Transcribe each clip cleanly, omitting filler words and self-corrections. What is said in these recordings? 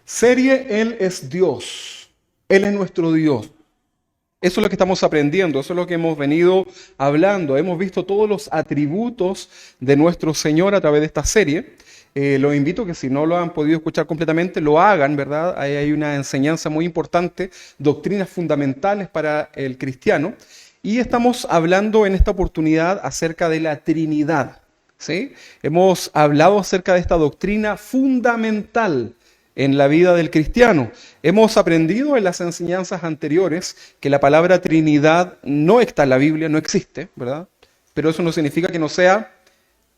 Serie, Él es Dios. Él es nuestro Dios. Eso es lo que estamos aprendiendo, eso es lo que hemos venido hablando. Hemos visto todos los atributos de nuestro Señor a través de esta serie. Los invito que si no lo han podido escuchar completamente, lo hagan, ¿verdad? Ahí hay una enseñanza muy importante, doctrinas fundamentales para el cristiano. Y estamos hablando en esta oportunidad acerca de la Trinidad, ¿sí? Hemos hablado acerca de esta doctrina fundamental en la vida del cristiano. Hemos aprendido en las enseñanzas anteriores que la palabra Trinidad no está en la Biblia, no existe, ¿verdad? Pero eso no significa que no sea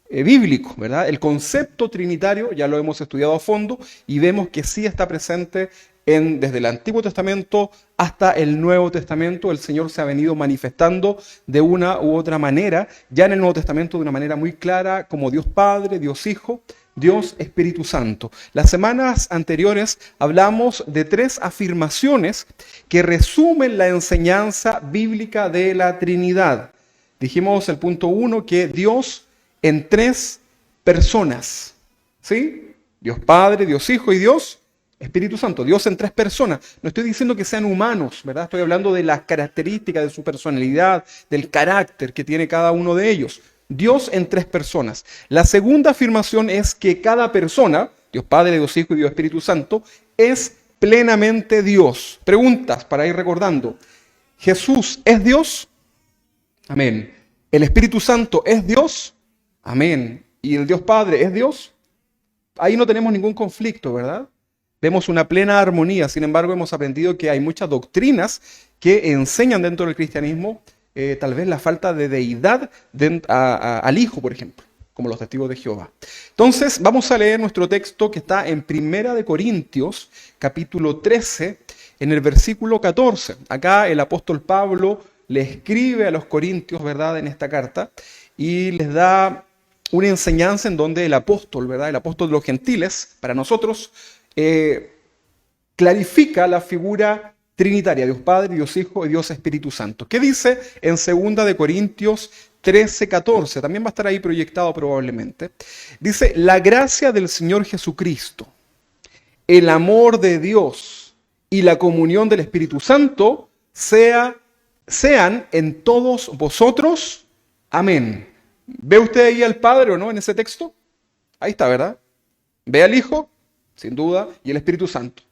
bíblico, ¿verdad? El concepto trinitario ya lo hemos estudiado a fondo y vemos que sí está presente desde el Antiguo Testamento hasta el Nuevo Testamento. El Señor se ha venido manifestando de una u otra manera, ya en el Nuevo Testamento de una manera muy clara, como Dios Padre, Dios Hijo, Dios Espíritu Santo. Las semanas anteriores hablamos de 3 afirmaciones que resumen la enseñanza bíblica de la Trinidad. Dijimos el punto 1 que Dios en 3 personas, ¿sí? Dios Padre, Dios Hijo y Dios Espíritu Santo. Dios en 3 personas. No estoy diciendo que sean humanos, ¿verdad? Estoy hablando de las características de su personalidad, del carácter que tiene cada uno de ellos. Dios en 3 personas. La segunda afirmación es que cada persona, Dios Padre, Dios Hijo y Dios Espíritu Santo, es plenamente Dios. Preguntas para ir recordando. ¿Jesús es Dios? Amén. ¿El Espíritu Santo es Dios? Amén. ¿Y el Dios Padre es Dios? Ahí no tenemos ningún conflicto, ¿verdad? Vemos una plena armonía. Sin embargo, hemos aprendido que hay muchas doctrinas que enseñan dentro del cristianismo tal vez la falta de deidad al Hijo, por ejemplo, como los testigos de Jehová. Entonces, vamos a leer nuestro texto que está en Primera de Corintios, capítulo 13, en el versículo 14. Acá el apóstol Pablo le escribe a los corintios, ¿verdad?, en esta carta, y les da una enseñanza en donde el apóstol, ¿verdad?, el apóstol de los gentiles, para nosotros, clarifica la figura trinitaria, Dios Padre, Dios Hijo y Dios Espíritu Santo. ¿Qué dice en 2 de Corintios 13, 14? También va a estar ahí proyectado probablemente. Dice, la gracia del Señor Jesucristo, el amor de Dios y la comunión del Espíritu Santo sean en todos vosotros. Amén. ¿Ve usted ahí al Padre o no en ese texto? Ahí está, ¿verdad? ¿Ve al Hijo? Sin duda. Y el Espíritu Santo.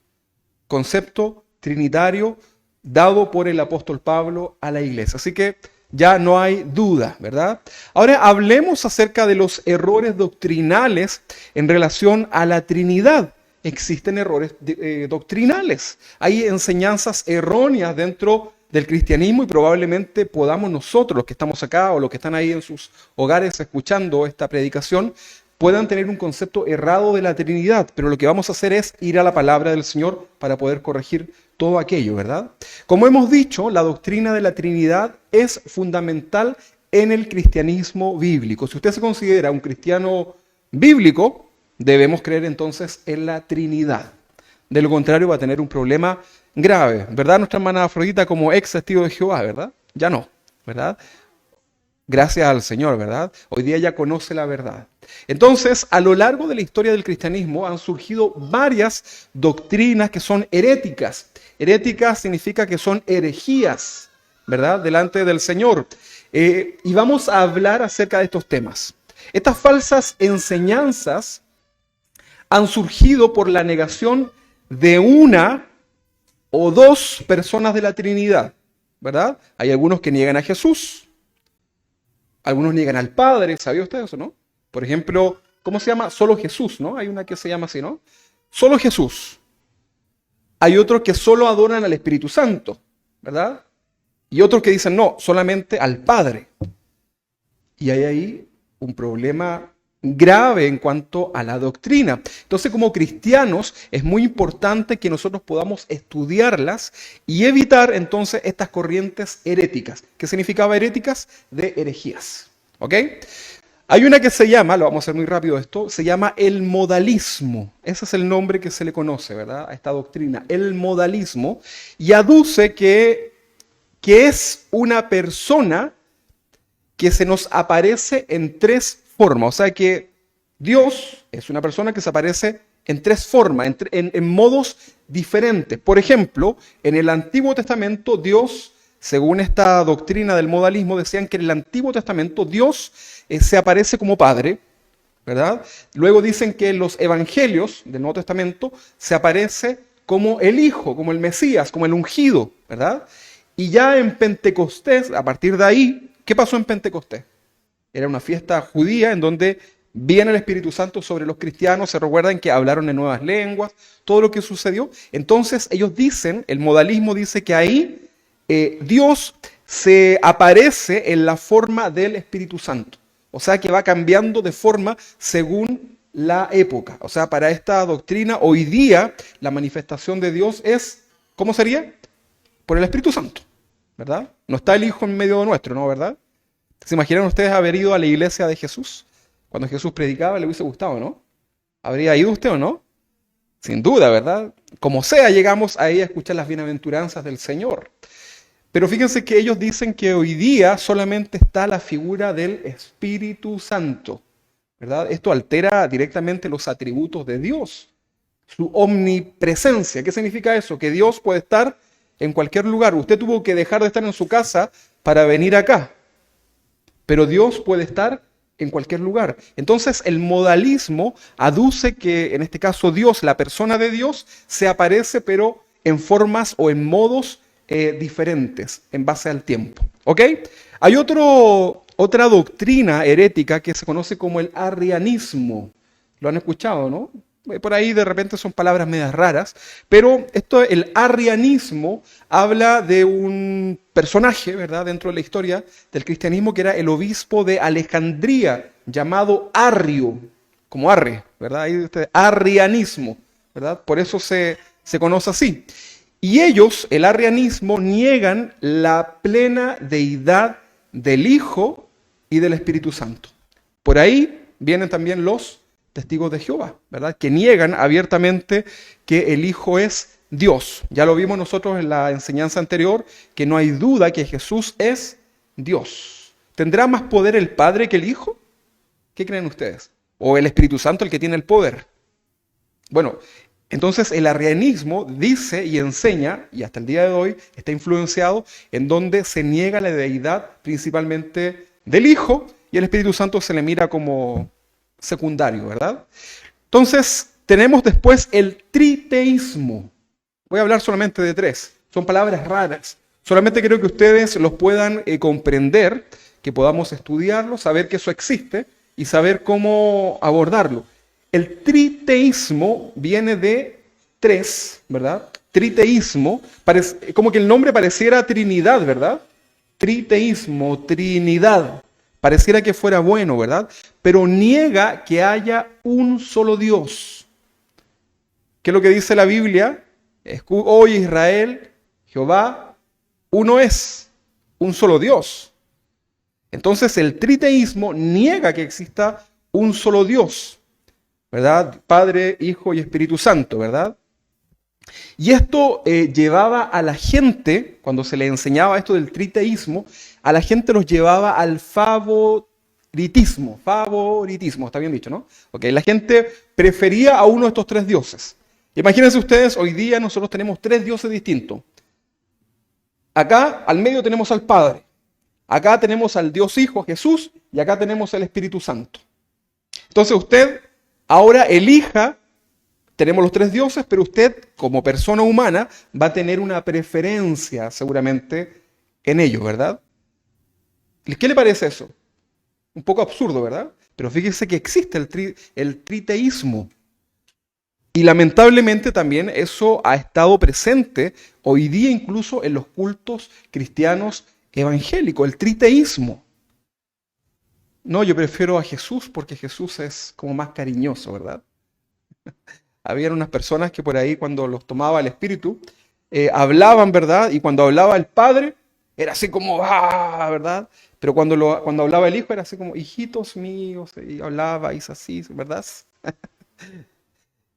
Concepto trinitario dado por el apóstol Pablo a la iglesia. Así que ya no hay duda, ¿verdad? Ahora hablemos acerca de los errores doctrinales en relación a la Trinidad. Existen errores doctrinales. Hay enseñanzas erróneas dentro del cristianismo y probablemente podamos nosotros, los que estamos acá o los que están ahí en sus hogares escuchando esta predicación, puedan tener un concepto errado de la Trinidad, pero lo que vamos a hacer es ir a la palabra del Señor para poder corregir todo aquello, ¿verdad? Como hemos dicho, la doctrina de la Trinidad es fundamental en el cristianismo bíblico. Si usted se considera un cristiano bíblico, debemos creer entonces en la Trinidad. De lo contrario va a tener un problema grave, ¿verdad? Nuestra hermana Afrodita como ex testigo de Jehová, ¿verdad? Ya no, ¿verdad? Gracias al Señor, ¿verdad? Hoy día ya conoce la verdad. Entonces, a lo largo de la historia del cristianismo han surgido varias doctrinas que son heréticas. Heréticas significa que son herejías, ¿verdad? Delante del Señor. Y vamos a hablar acerca de estos temas. Estas falsas enseñanzas han surgido por la negación de una o 2 personas de la Trinidad, ¿verdad? Hay algunos que niegan a Jesús. Algunos niegan al Padre, ¿sabía usted eso, no? Por ejemplo, ¿cómo se llama? Solo Jesús, ¿no? Hay una que se llama así, ¿no? Solo Jesús. Hay otros que solo adoran al Espíritu Santo, ¿verdad? Y otros que dicen, no, solamente al Padre. Y hay ahí un problema grave en cuanto a la doctrina. Entonces, como cristianos, es muy importante que nosotros podamos estudiarlas y evitar entonces estas corrientes heréticas. ¿Qué significaba heréticas? De herejías. ¿Ok? Hay una que se llama, lo vamos a hacer muy rápido esto, se llama el modalismo. Ese es el nombre que se le conoce, ¿verdad? A esta doctrina, el modalismo, y aduce que es una persona que se nos aparece en 3 forma, o sea que Dios es una persona que se aparece en tres formas, en modos diferentes. Por ejemplo, en el Antiguo Testamento Dios, según esta doctrina del modalismo, decían que en el Antiguo Testamento Dios se aparece como Padre, ¿verdad? Luego dicen que en los Evangelios del Nuevo Testamento se aparece como el Hijo, como el Mesías, como el ungido, ¿verdad? Y ya en Pentecostés, a partir de ahí, ¿qué pasó en Pentecostés? Era una fiesta judía en donde viene el Espíritu Santo sobre los cristianos, se recuerdan que hablaron en nuevas lenguas, todo lo que sucedió. Entonces ellos dicen, el modalismo dice que ahí Dios se aparece en la forma del Espíritu Santo. O sea que va cambiando de forma según la época. O sea, para esta doctrina, hoy día la manifestación de Dios es, ¿cómo sería? Por el Espíritu Santo, ¿verdad? No está el Hijo en medio nuestro, ¿no? ¿Verdad? ¿Se imaginan ustedes haber ido a la iglesia de Jesús? Cuando Jesús predicaba, le hubiese gustado, ¿no? ¿Habría ido usted o no? Sin duda, ¿verdad? Como sea, llegamos ahí a escuchar las bienaventuranzas del Señor. Pero fíjense que ellos dicen que hoy día solamente está la figura del Espíritu Santo, ¿verdad? Esto altera directamente los atributos de Dios, su omnipresencia. ¿Qué significa eso? Que Dios puede estar en cualquier lugar. Usted tuvo que dejar de estar en su casa para venir acá, pero Dios puede estar en cualquier lugar. Entonces el modalismo aduce que en este caso Dios, la persona de Dios, se aparece pero en formas o en modos diferentes en base al tiempo. ¿Ok? Hay otra doctrina herética que se conoce como el arrianismo. ¿Lo han escuchado, no? Por ahí de repente son palabras medias raras, pero el arrianismo habla de un personaje, ¿verdad?, dentro de la historia del cristianismo que era el obispo de Alejandría, llamado Arrio, como Arre, ¿verdad? Ahí arrianismo, ¿verdad? Por eso se conoce así. Y ellos, el arrianismo, niegan la plena deidad del Hijo y del Espíritu Santo. Por ahí vienen también los testigos de Jehová, ¿verdad? Que niegan abiertamente que el Hijo es Dios. Ya lo vimos nosotros en la enseñanza anterior, que no hay duda que Jesús es Dios. ¿Tendrá más poder el Padre que el Hijo? ¿Qué creen ustedes? ¿O el Espíritu Santo el que tiene el poder? Bueno, entonces el arrianismo dice y enseña, y hasta el día de hoy está influenciado, en donde se niega la deidad principalmente del Hijo, y el Espíritu Santo se le mira como secundario, ¿verdad? Entonces tenemos después el triteísmo. Voy a hablar solamente de tres. Son palabras raras. Solamente quiero que ustedes los puedan comprender, que podamos estudiarlo, saber que eso existe y saber cómo abordarlo. El triteísmo viene de tres, ¿verdad? Triteísmo, como que el nombre pareciera Trinidad, ¿verdad? Triteísmo, Trinidad. Pareciera que fuera bueno, ¿verdad? Pero niega que haya un solo Dios. ¿Qué es lo que dice la Biblia? Oye Israel, Jehová, uno es, un solo Dios. Entonces el triteísmo niega que exista un solo Dios, ¿verdad? Padre, Hijo y Espíritu Santo, ¿verdad? Y esto llevaba a la gente, cuando se le enseñaba esto del triteísmo, a la gente los llevaba al favoritismo, está bien dicho, ¿no? Ok, la gente prefería a uno de estos tres dioses. Imagínense ustedes, hoy día nosotros tenemos tres dioses distintos. Acá al medio tenemos al Padre, acá tenemos al Dios Hijo, Jesús, y acá tenemos el Espíritu Santo. Entonces usted ahora elija. Tenemos los tres dioses, pero usted, como persona humana, va a tener una preferencia seguramente en ellos, ¿verdad? ¿Qué le parece eso? Un poco absurdo, ¿verdad? Pero fíjese que existe el triteísmo. Y lamentablemente también eso ha estado presente hoy día incluso en los cultos cristianos evangélicos, el triteísmo. No, yo prefiero a Jesús porque Jesús es como más cariñoso, ¿verdad? Habían unas personas que por ahí cuando los tomaba el Espíritu, hablaban, ¿verdad? Y cuando hablaba el Padre, era así como, ¡ah! ¿Verdad? Pero cuando hablaba el Hijo, era así como, hijitos míos, y hablaba, y así, ¿verdad?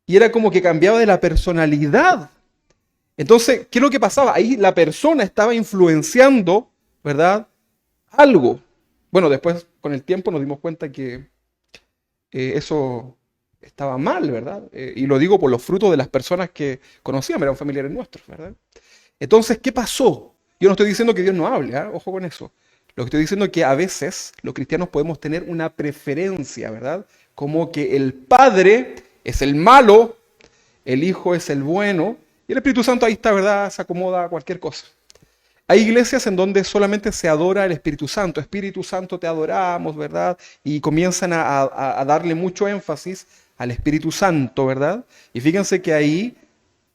Y era como que cambiaba de la personalidad. Entonces, ¿qué es lo que pasaba? Ahí la persona estaba influenciando, ¿verdad? Algo. Bueno, después con el tiempo nos dimos cuenta que eso estaba mal, ¿verdad? Y lo digo por los frutos de las personas que conocíamos, eran familiares nuestros, ¿verdad? Entonces, ¿qué pasó? Yo no estoy diciendo que Dios no hable, ¿ah? Ojo con eso. Lo que estoy diciendo es que a veces los cristianos podemos tener una preferencia, ¿verdad? Como que el Padre es el malo, el Hijo es el bueno, y el Espíritu Santo ahí está, ¿verdad? Se acomoda a cualquier cosa. Hay iglesias en donde solamente se adora al Espíritu Santo. Espíritu Santo te adoramos, ¿verdad? Y comienzan a darle mucho énfasis al Espíritu Santo, ¿verdad? Y fíjense que ahí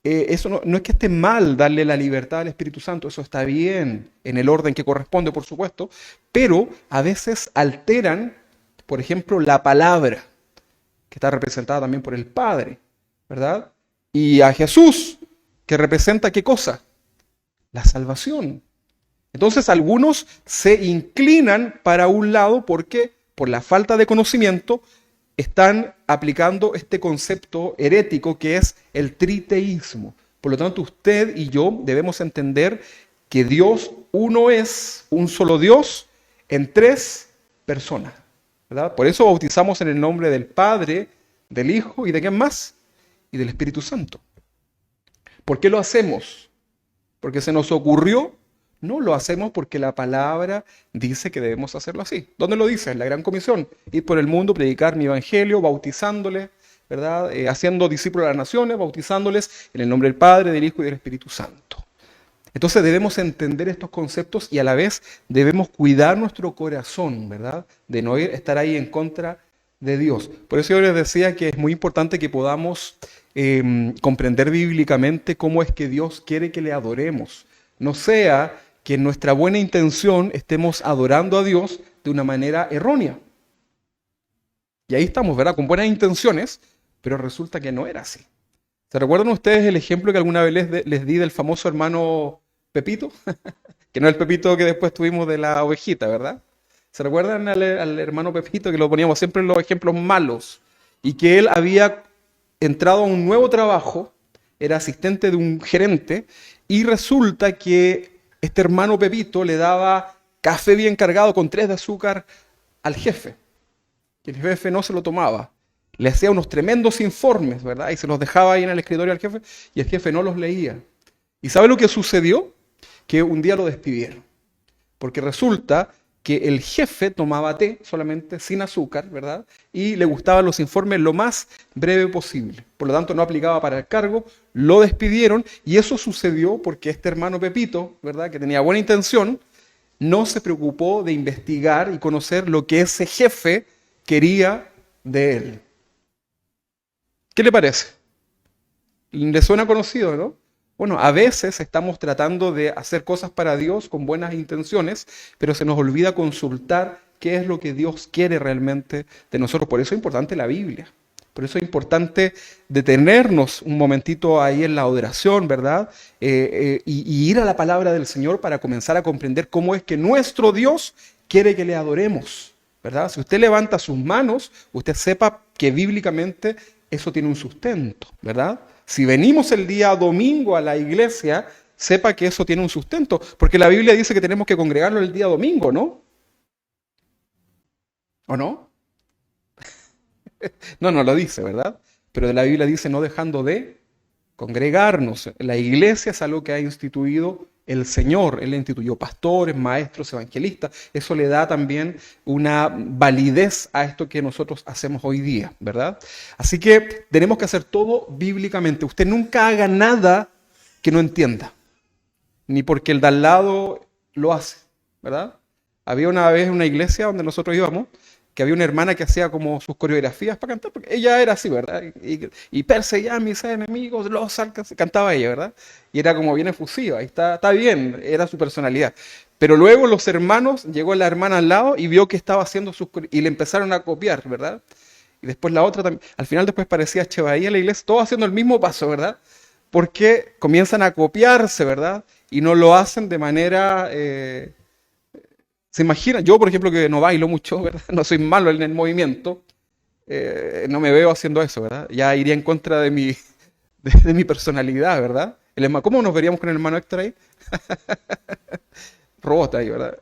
eso no es que esté mal darle la libertad al Espíritu Santo, eso está bien en el orden que corresponde, por supuesto, pero a veces alteran, por ejemplo, la palabra, que está representada también por el Padre, ¿verdad? Y a Jesús, que representa ¿qué cosa? La salvación. Entonces algunos se inclinan para un lado porque por la falta de conocimiento están aplicando este concepto herético que es el triteísmo. Por lo tanto, usted y yo debemos entender que Dios uno es, un solo Dios, en tres personas, ¿verdad? Por eso bautizamos en el nombre del Padre, del Hijo y de quién más, y del Espíritu Santo. ¿Por qué lo hacemos? ¿Porque se nos ocurrió? No, lo hacemos porque la palabra dice que debemos hacerlo así. ¿Dónde lo dice? En la Gran Comisión. Ir por el mundo, predicar mi evangelio, bautizándoles, ¿verdad? Haciendo discípulos a las naciones, bautizándoles en el nombre del Padre, del Hijo y del Espíritu Santo. Entonces debemos entender estos conceptos y a la vez debemos cuidar nuestro corazón, ¿verdad? De no estar ahí en contra de Dios. Por eso yo les decía que es muy importante que podamos comprender bíblicamente cómo es que Dios quiere que le adoremos. No sea que en nuestra buena intención estemos adorando a Dios de una manera errónea. Y ahí estamos, ¿verdad? Con buenas intenciones, pero resulta que no era así. ¿Se recuerdan ustedes el ejemplo que alguna vez les di del famoso hermano Pepito? Que no es el Pepito que después tuvimos de la ovejita, ¿verdad? ¿Se recuerdan al hermano Pepito que lo poníamos siempre en los ejemplos malos? Y que él había entrado a un nuevo trabajo, era asistente de un gerente, y resulta que este hermano Pepito le daba café bien cargado con 3 de azúcar al jefe. Y el jefe no se lo tomaba. Le hacía unos tremendos informes, ¿verdad? Y se los dejaba ahí en el escritorio al jefe, y el jefe no los leía. ¿Y sabe lo que sucedió? Que un día lo despidieron. Porque resulta que el jefe tomaba té solamente sin azúcar, ¿verdad? Y le gustaban los informes lo más breve posible. Por lo tanto, no aplicaba para el cargo, lo despidieron y eso sucedió porque este hermano Pepito, ¿verdad? Que tenía buena intención, no se preocupó de investigar y conocer lo que ese jefe quería de él. ¿Qué le parece? ¿Le suena conocido, no? Bueno, a veces estamos tratando de hacer cosas para Dios con buenas intenciones, pero se nos olvida consultar qué es lo que Dios quiere realmente de nosotros. Por eso es importante la Biblia. Por eso es importante detenernos un momentito ahí en la oración, ¿verdad? Y ir a la palabra del Señor para comenzar a comprender cómo es que nuestro Dios quiere que le adoremos, ¿verdad? Si usted levanta sus manos, usted sepa que bíblicamente eso tiene un sustento, ¿verdad? Si venimos el día domingo a la iglesia, sepa que eso tiene un sustento, porque la Biblia dice que tenemos que congregarnos el día domingo, ¿no? ¿O no? No lo dice, ¿verdad? Pero de la Biblia dice no dejando de congregarnos. La iglesia es algo que ha instituido el Señor. Él instituyó pastores, maestros, evangelistas. Eso le da también una validez a esto que nosotros hacemos hoy día, ¿verdad? Así que tenemos que hacer todo bíblicamente. Usted nunca haga nada que no entienda, ni porque el de al lado lo hace, ¿verdad? Había una vez una iglesia donde nosotros íbamos, que había una hermana que hacía como sus coreografías para cantar, porque ella era así, ¿verdad? Y perseguía a mis enemigos, los alcanzé, cantaba ella, ¿verdad? Y era como bien efusiva, y está bien, era su personalidad. Pero luego los hermanos, llegó la hermana al lado y vio que estaba haciendo y le empezaron a copiar, ¿verdad? Y después la otra también, al final después parecía Chevaí en la iglesia, todos haciendo el mismo paso, ¿verdad? Porque comienzan a copiarse, ¿verdad? Y no lo hacen de manera... ¿Se imagina? Yo, por ejemplo, que no bailo mucho, ¿verdad? No soy malo en el movimiento, no me veo haciendo eso, ¿verdad? Ya iría en contra de mi personalidad, ¿verdad? ¿Cómo nos veríamos con el hermano Héctor ahí? Robot ahí, ¿verdad?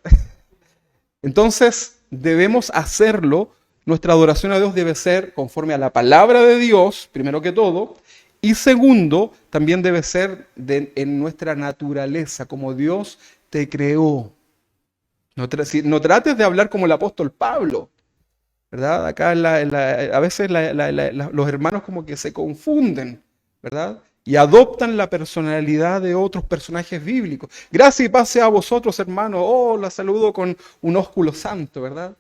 Entonces, debemos hacerlo nuestra adoración a Dios debe ser conforme a la palabra de Dios, primero que todo, y segundo, también debe ser en nuestra naturaleza, como Dios te creó. No trates de hablar como el apóstol Pablo, ¿verdad? Acá a veces los hermanos como que se confunden, ¿verdad? Y adoptan la personalidad de otros personajes bíblicos. Gracias y paz sea a vosotros, hermanos. Oh, la saludo con un ósculo santo, ¿verdad?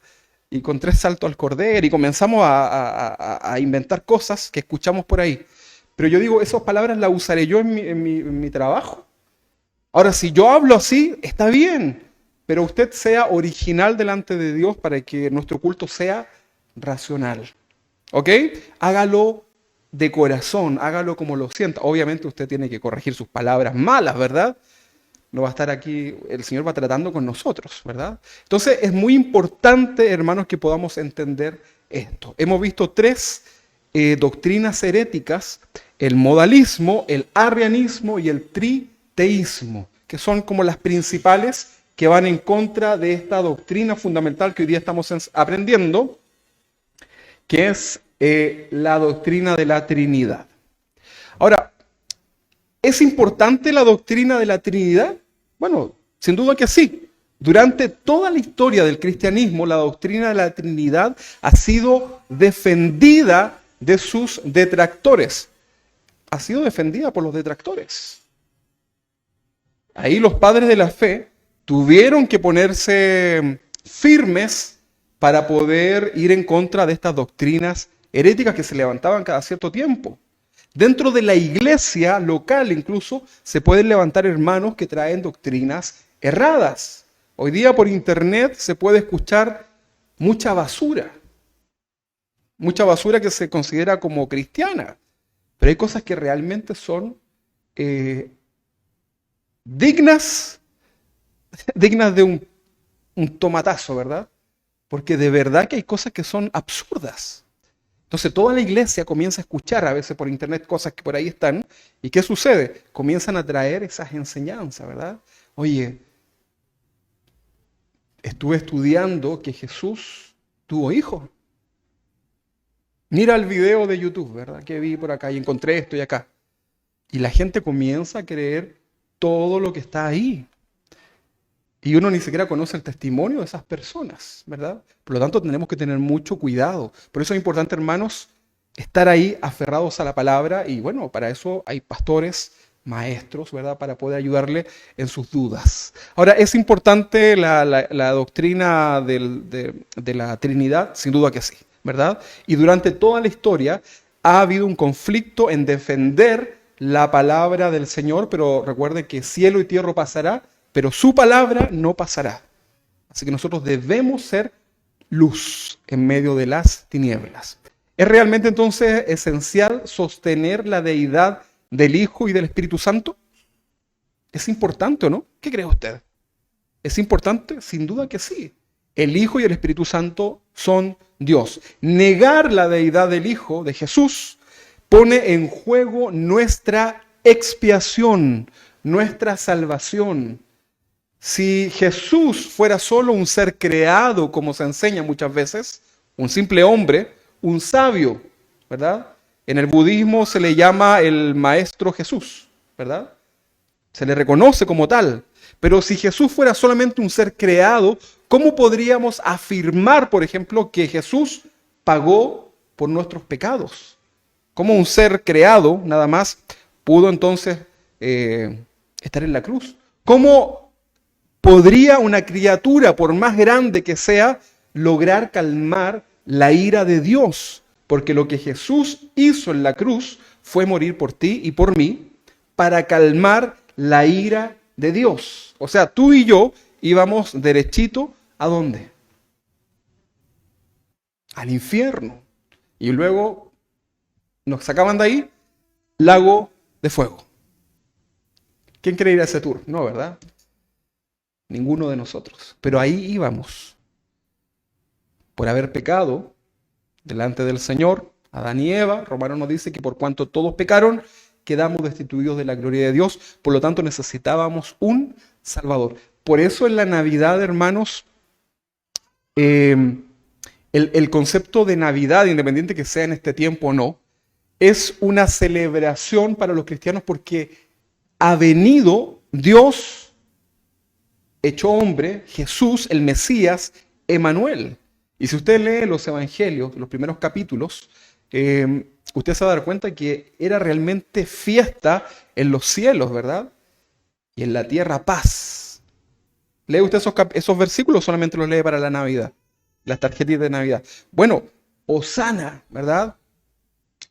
Y con 3 saltos al cordero. Y comenzamos a inventar cosas que escuchamos por ahí. Pero yo digo, esas palabras las usaré yo en mi trabajo. Ahora, si yo hablo así, está bien. Pero usted sea original delante de Dios para que nuestro culto sea racional. ¿Ok? Hágalo de corazón, hágalo como lo sienta. Obviamente usted tiene que corregir sus palabras malas, ¿verdad? No va a estar aquí, el Señor va tratando con nosotros, ¿verdad? Entonces es muy importante, hermanos, que podamos entender esto. Hemos visto 3 doctrinas heréticas, el modalismo, el arrianismo y el triteísmo, que son como las principales que van en contra de esta doctrina fundamental que hoy día estamos aprendiendo, que es la doctrina de la Trinidad. Ahora, ¿es importante la doctrina de la Trinidad? Bueno, sin duda que sí. Durante toda la historia del cristianismo, la doctrina de la Trinidad ha sido defendida de sus detractores. Ha sido defendida por los detractores. Ahí los padres de la fe tuvieron que ponerse firmes para poder ir en contra de estas doctrinas heréticas que se levantaban cada cierto tiempo. Dentro de la iglesia local incluso se pueden levantar hermanos que traen doctrinas erradas. Hoy día por internet se puede escuchar mucha basura que se considera como cristiana, pero hay cosas que realmente son dignas de un tomatazo, ¿verdad? Porque de verdad que hay cosas que son absurdas. Entonces toda la iglesia comienza a escuchar a veces por internet cosas que por ahí están. ¿Y qué sucede? Comienzan a traer esas enseñanzas, ¿verdad? Oye, estuve estudiando que Jesús tuvo hijos. Mira el video de YouTube, ¿verdad? Que vi por acá y encontré esto y acá. Y la gente comienza a creer todo lo que está ahí. Y uno ni siquiera conoce el testimonio de esas personas, ¿verdad? Por lo tanto, tenemos que tener mucho cuidado. Por eso es importante, hermanos, estar ahí aferrados a la palabra. Y bueno, para eso hay pastores, maestros, ¿verdad? Para poder ayudarle en sus dudas. Ahora, ¿es importante la doctrina de la Trinidad? Sin duda que sí, ¿verdad? Y durante toda la historia ha habido un conflicto en defender la palabra del Señor, pero recuerden que cielo y tierra pasará, pero su palabra no pasará. Así que nosotros debemos ser luz en medio de las tinieblas. ¿Es realmente entonces esencial sostener la deidad del Hijo y del Espíritu Santo? ¿Es importante o no? ¿Qué cree usted? ¿Es importante? Sin duda que sí. El Hijo y el Espíritu Santo son Dios. Negar la deidad del Hijo, de Jesús, pone en juego nuestra expiación, nuestra salvación. Si Jesús fuera solo un ser creado, como se enseña muchas veces, un simple hombre, un sabio, ¿verdad? En el budismo se le llama el Maestro Jesús, ¿verdad? Se le reconoce como tal. Pero si Jesús fuera solamente un ser creado, ¿cómo podríamos afirmar, por ejemplo, que Jesús pagó por nuestros pecados? ¿Cómo un ser creado, nada más, pudo entonces estar en la cruz? ¿Cómo podría una criatura, por más grande que sea, lograr calmar la ira de Dios? Porque lo que Jesús hizo en la cruz fue morir por ti y por mí para calmar la ira de Dios. O sea, tú y yo íbamos derechito, ¿a dónde? Al infierno. Y luego nos sacaban de ahí, lago de fuego. ¿Quién quiere ir a ese tour? No, ¿verdad? Ninguno de nosotros. Pero ahí íbamos. Por haber pecado delante del Señor, Adán y Eva, Romanos nos dice que por cuanto todos pecaron, quedamos destituidos de la gloria de Dios. Por lo tanto, necesitábamos un Salvador. Por eso en la Navidad, hermanos, El concepto de Navidad, independiente que sea en este tiempo o no, es una celebración para los cristianos porque ha venido Dios hecho hombre, Jesús, el Mesías, Emanuel. Y si usted lee los evangelios, los primeros capítulos, usted se va a dar cuenta que era realmente fiesta en los cielos, ¿verdad? Y en la tierra paz. ¿Lee usted esos versículos o solamente los lee para la Navidad? Las tarjetitas de Navidad. Bueno, Hosana, ¿verdad?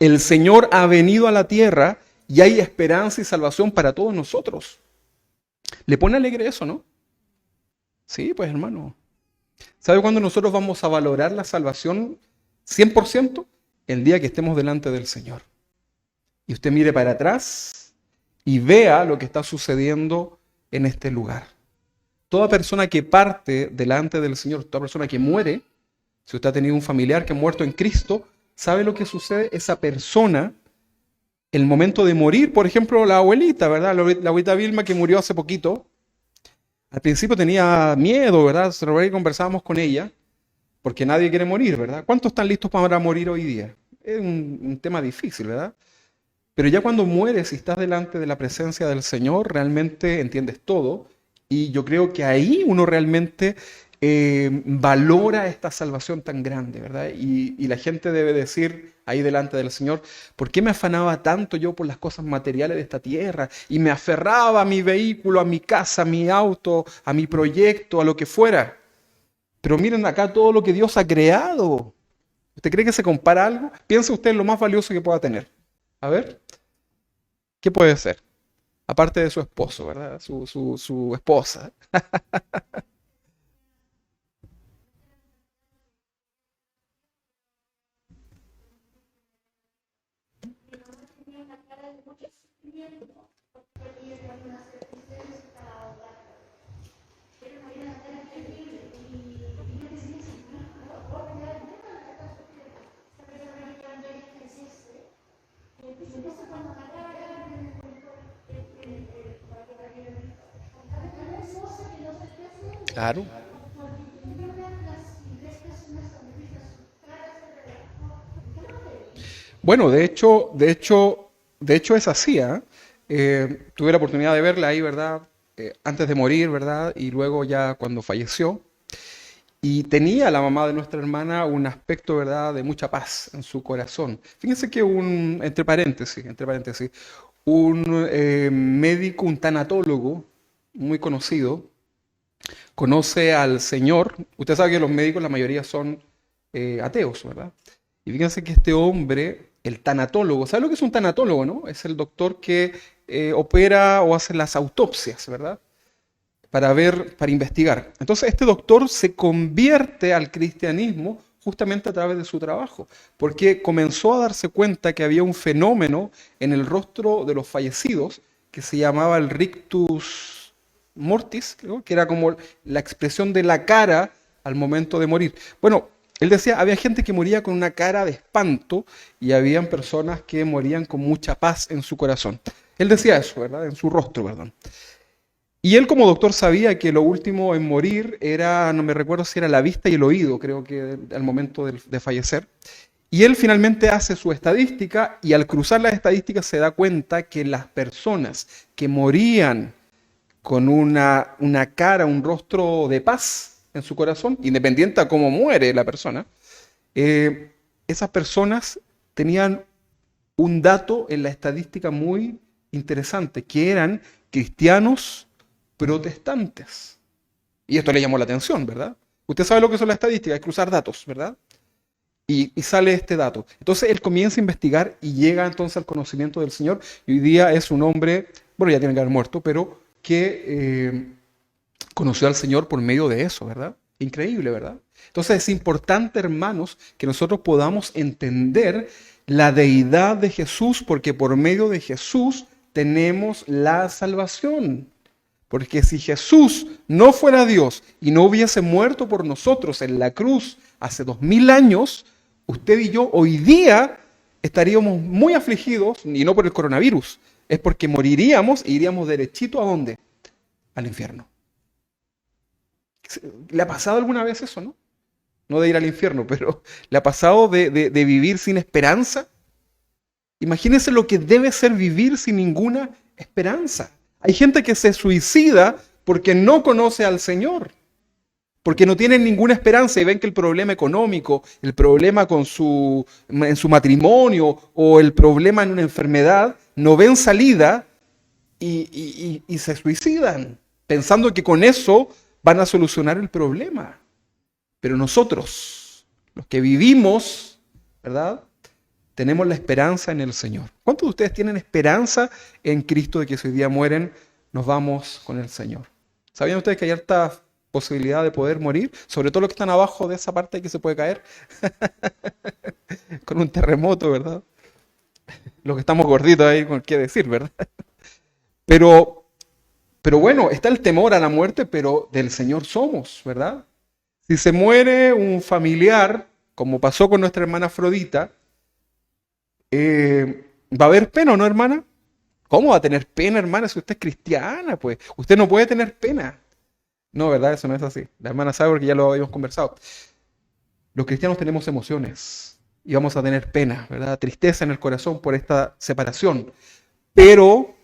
El Señor ha venido a la tierra y hay esperanza y salvación para todos nosotros. ¿Le pone alegre eso, no? Sí, pues hermano. ¿Sabe cuándo nosotros vamos a valorar la salvación 100%? El día que estemos delante del Señor. Y usted mire para atrás y vea lo que está sucediendo en este lugar. Toda persona que parte delante del Señor, toda persona que muere, si usted ha tenido un familiar que ha muerto en Cristo, ¿sabe lo que sucede? Esa persona, el momento de morir, por ejemplo, la abuelita, ¿verdad? La abuelita Vilma que murió hace poquito, al principio tenía miedo, ¿verdad? Conversábamos con ella, porque nadie quiere morir, ¿verdad? ¿Cuántos están listos para morir hoy día? Es un tema difícil, ¿verdad? Pero ya cuando mueres y estás delante de la presencia del Señor, realmente entiendes todo. Y yo creo que ahí uno realmente valora esta salvación tan grande, ¿verdad? Y la gente debe decir ahí delante del Señor, ¿por qué me afanaba tanto yo por las cosas materiales de esta tierra? Y me aferraba a mi vehículo, a mi casa, a mi auto, a mi proyecto, a lo que fuera. Pero miren acá todo lo que Dios ha creado. ¿Usted cree que se compara algo? Piense usted en lo más valioso que pueda tener. A ver, ¿qué puede ser? Aparte de su esposo, ¿verdad? Su esposa. Claro. Bueno, de hecho es así, ¿ah? Tuve la oportunidad de verla ahí, ¿verdad? Antes de morir, ¿verdad? Y luego ya cuando falleció. Y tenía la mamá de nuestra hermana un aspecto, ¿verdad?, de mucha paz en su corazón. Fíjense que entre paréntesis, un médico, un tanatólogo muy conocido, conoce al Señor. Usted sabe que los médicos, la mayoría son ateos, ¿verdad? Y fíjense que este hombre, el tanatólogo, ¿sabe lo que es un tanatólogo, no? Es el doctor que opera o hace las autopsias, ¿verdad? Para ver, para investigar. Entonces este doctor se convierte al cristianismo justamente a través de su trabajo, porque comenzó a darse cuenta que había un fenómeno en el rostro de los fallecidos que se llamaba el rictus mortis, creo, que era como la expresión de la cara al momento de morir. Bueno, él decía, había gente que moría con una cara de espanto y habían personas que morían con mucha paz en su corazón. Él decía eso, ¿verdad? En su rostro, perdón. Y él como doctor sabía que lo último en morir era, no me recuerdo si era la vista y el oído, creo que al momento de fallecer. Y él finalmente hace su estadística y al cruzar las estadísticas se da cuenta que las personas que morían con una cara, un rostro de paz en su corazón, independiente a cómo muere la persona, esas personas tenían un dato en la estadística muy interesante, que eran cristianos protestantes. Y esto le llamó la atención, ¿verdad? Usted sabe lo que son las estadísticas, es cruzar datos, ¿verdad? Y sale este dato. Entonces él comienza a investigar y llega entonces al conocimiento del Señor. Y hoy día es un hombre, bueno, ya tiene que haber muerto, pero que conoció al Señor por medio de eso, ¿verdad? Increíble, ¿verdad? Entonces es importante, hermanos, que nosotros podamos entender la deidad de Jesús, porque por medio de Jesús tenemos la salvación. Porque si Jesús no fuera Dios y no hubiese muerto por nosotros en la cruz hace 2000 años, usted y yo hoy día estaríamos muy afligidos, y no por el coronavirus, es porque moriríamos e iríamos derechito ¿a dónde? Al infierno. ¿Le ha pasado alguna vez eso, no? no de ir al infierno, pero ¿le ha pasado de vivir sin esperanza? Imagínense lo que debe ser vivir sin ninguna esperanza. Hay gente que se suicida porque no conoce al Señor, porque no tienen ninguna esperanza y ven que el problema económico, el problema en su matrimonio o el problema en una enfermedad, no ven salida y se suicidan, pensando que con eso van a solucionar el problema. Pero nosotros, los que vivimos, ¿verdad? Tenemos la esperanza en el Señor. ¿Cuántos de ustedes tienen esperanza en Cristo de que si hoy día mueren, nos vamos con el Señor? ¿Sabían ustedes que hay alta posibilidad de poder morir? Sobre todo los que están abajo de esa parte que se puede caer. Con un terremoto, ¿verdad? Los que estamos gorditos ahí, con qué decir, ¿verdad? Pero bueno, está el temor a la muerte, pero del Señor somos, ¿verdad? Si se muere un familiar, como pasó con nuestra hermana Afrodita, ¿va a haber pena o no, hermana? ¿Cómo va a tener pena, hermana, si usted es cristiana? Pues usted no puede tener pena. No, ¿verdad? Eso no es así. La hermana sabe porque ya lo habíamos conversado. Los cristianos tenemos emociones y vamos a tener pena, ¿verdad? Tristeza en el corazón por esta separación. Pero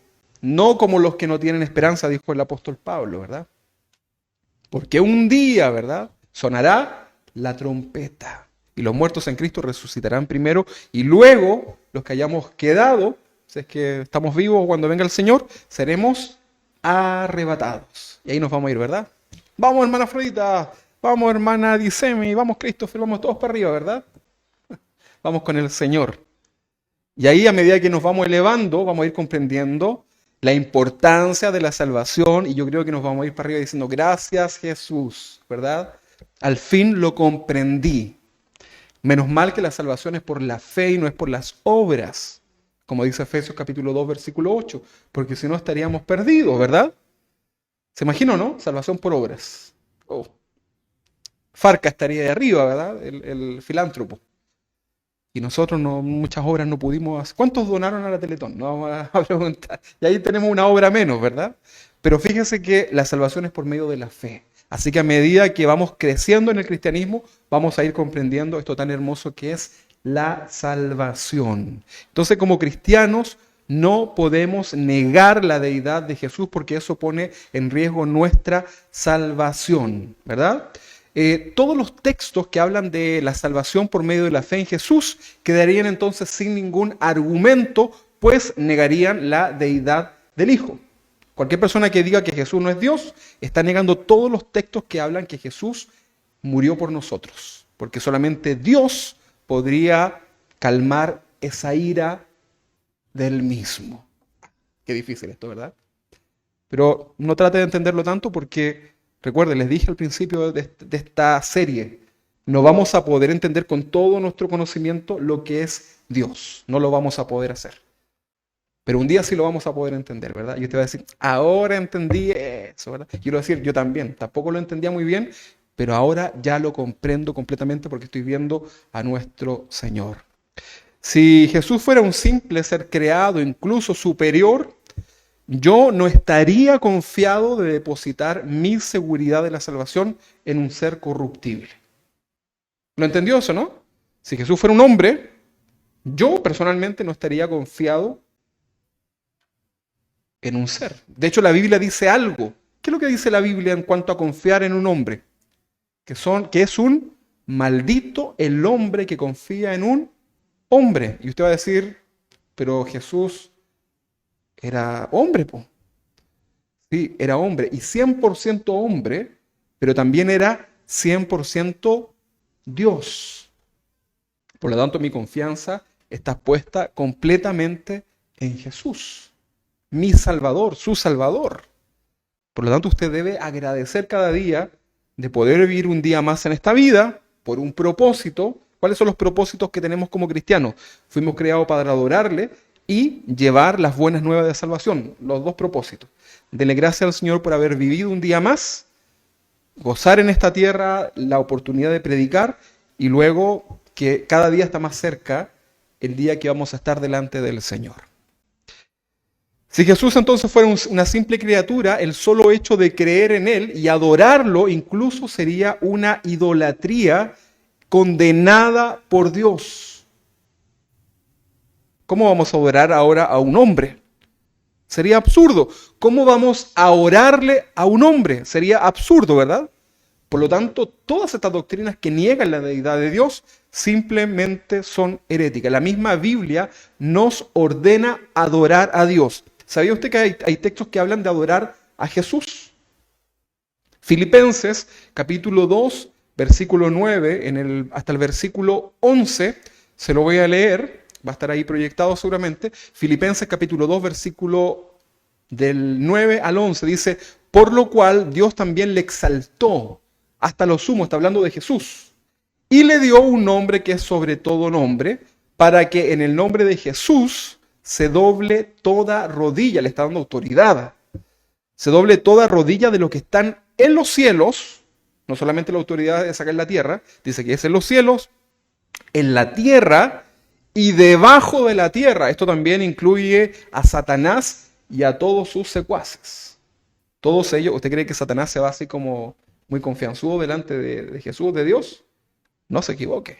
no como los que no tienen esperanza, dijo el apóstol Pablo, ¿verdad? Porque un día, ¿verdad? Sonará la trompeta y los muertos en Cristo resucitarán primero y luego los que hayamos quedado, si es que estamos vivos cuando venga el Señor, seremos arrebatados. Y ahí nos vamos a ir, ¿verdad? Vamos, hermana Afrodita, vamos, hermana Dicemi, vamos, Christopher, vamos todos para arriba, ¿verdad? Vamos con el Señor. Y ahí, a medida que nos vamos elevando, vamos a ir comprendiendo la importancia de la salvación y yo creo que nos vamos a ir para arriba diciendo, gracias Jesús, ¿verdad? Al fin lo comprendí. Menos mal que la salvación es por la fe y no es por las obras, como dice Efesios capítulo 2, versículo 8, porque si no estaríamos perdidos, ¿verdad? ¿Se imagina, no? Salvación por obras. Oh. Farca estaría de arriba, ¿verdad? El filántropo. Y nosotros muchas obras no pudimos hacer. ¿Cuántos donaron a la Teletón? No vamos a preguntar. Y ahí tenemos una obra menos, ¿verdad? Pero fíjense que la salvación es por medio de la fe. Así que a medida que vamos creciendo en el cristianismo, vamos a ir comprendiendo esto tan hermoso que es la salvación. Entonces, como cristianos, no podemos negar la deidad de Jesús porque eso pone en riesgo nuestra salvación, ¿verdad? Todos los textos que hablan de la salvación por medio de la fe en Jesús quedarían entonces sin ningún argumento, pues negarían la deidad del Hijo. Cualquier persona que diga que Jesús no es Dios, está negando todos los textos que hablan que Jesús murió por nosotros, porque solamente Dios podría calmar esa ira del mismo. Qué difícil esto, ¿verdad? Pero no trate de entenderlo tanto porque, recuerden, les dije al principio de esta serie, no vamos a poder entender con todo nuestro conocimiento lo que es Dios. No lo vamos a poder hacer. Pero un día sí lo vamos a poder entender, ¿verdad? Y usted va a decir, ahora entendí eso, ¿verdad? Yo lo voy a decir, yo también, tampoco lo entendía muy bien, pero ahora ya lo comprendo completamente porque estoy viendo a nuestro Señor. Si Jesús fuera un simple ser creado, incluso superior, yo no estaría confiado de depositar mi seguridad de la salvación en un ser corruptible. ¿Lo entendió eso, no? Si Jesús fuera un hombre, yo personalmente no estaría confiado en un ser. De hecho, la Biblia dice algo. ¿Qué es lo que dice la Biblia en cuanto a confiar en un hombre? Que es un maldito el hombre que confía en un hombre. Y usted va a decir, pero Jesús era hombre, po. Sí, era hombre. Y 100% hombre, pero también era 100% Dios. Por lo tanto, mi confianza está puesta completamente en Jesús. Mi Salvador, su Salvador. Por lo tanto, usted debe agradecer cada día de poder vivir un día más en esta vida por un propósito. ¿Cuáles son los propósitos que tenemos como cristianos? Fuimos creados para adorarle y llevar las buenas nuevas de salvación. Los dos propósitos. Dele gracias al Señor por haber vivido un día más, gozar en esta tierra la oportunidad de predicar y luego que cada día está más cerca el día que vamos a estar delante del Señor. Si Jesús entonces fuera una simple criatura, el solo hecho de creer en Él y adorarlo incluso sería una idolatría condenada por Dios. ¿Cómo vamos a adorar ahora a un hombre? Sería absurdo. ¿Cómo vamos a orarle a un hombre? Sería absurdo, ¿verdad? Por lo tanto, todas estas doctrinas que niegan la deidad de Dios simplemente son heréticas. La misma Biblia nos ordena adorar a Dios. ¿Sabía usted que hay textos que hablan de adorar a Jesús? Filipenses capítulo 2, versículo 9, hasta el versículo 11, se lo voy a leer, va a estar ahí proyectado seguramente. Filipenses capítulo 2, versículo del 9 al 11, dice, por lo cual Dios también le exaltó hasta lo sumo, está hablando de Jesús, y le dio un nombre que es sobre todo nombre, para que en el nombre de Jesús se doble toda rodilla, le está dando autoridad, se doble toda rodilla de los que están en los cielos, no solamente la autoridad de sacar la tierra, dice que es en los cielos, en la tierra y debajo de la tierra. Esto también incluye a Satanás y a todos sus secuaces. Todos ellos, ¿usted cree que Satanás se va así como muy confianzudo delante de Jesús, de Dios? No se equivoque.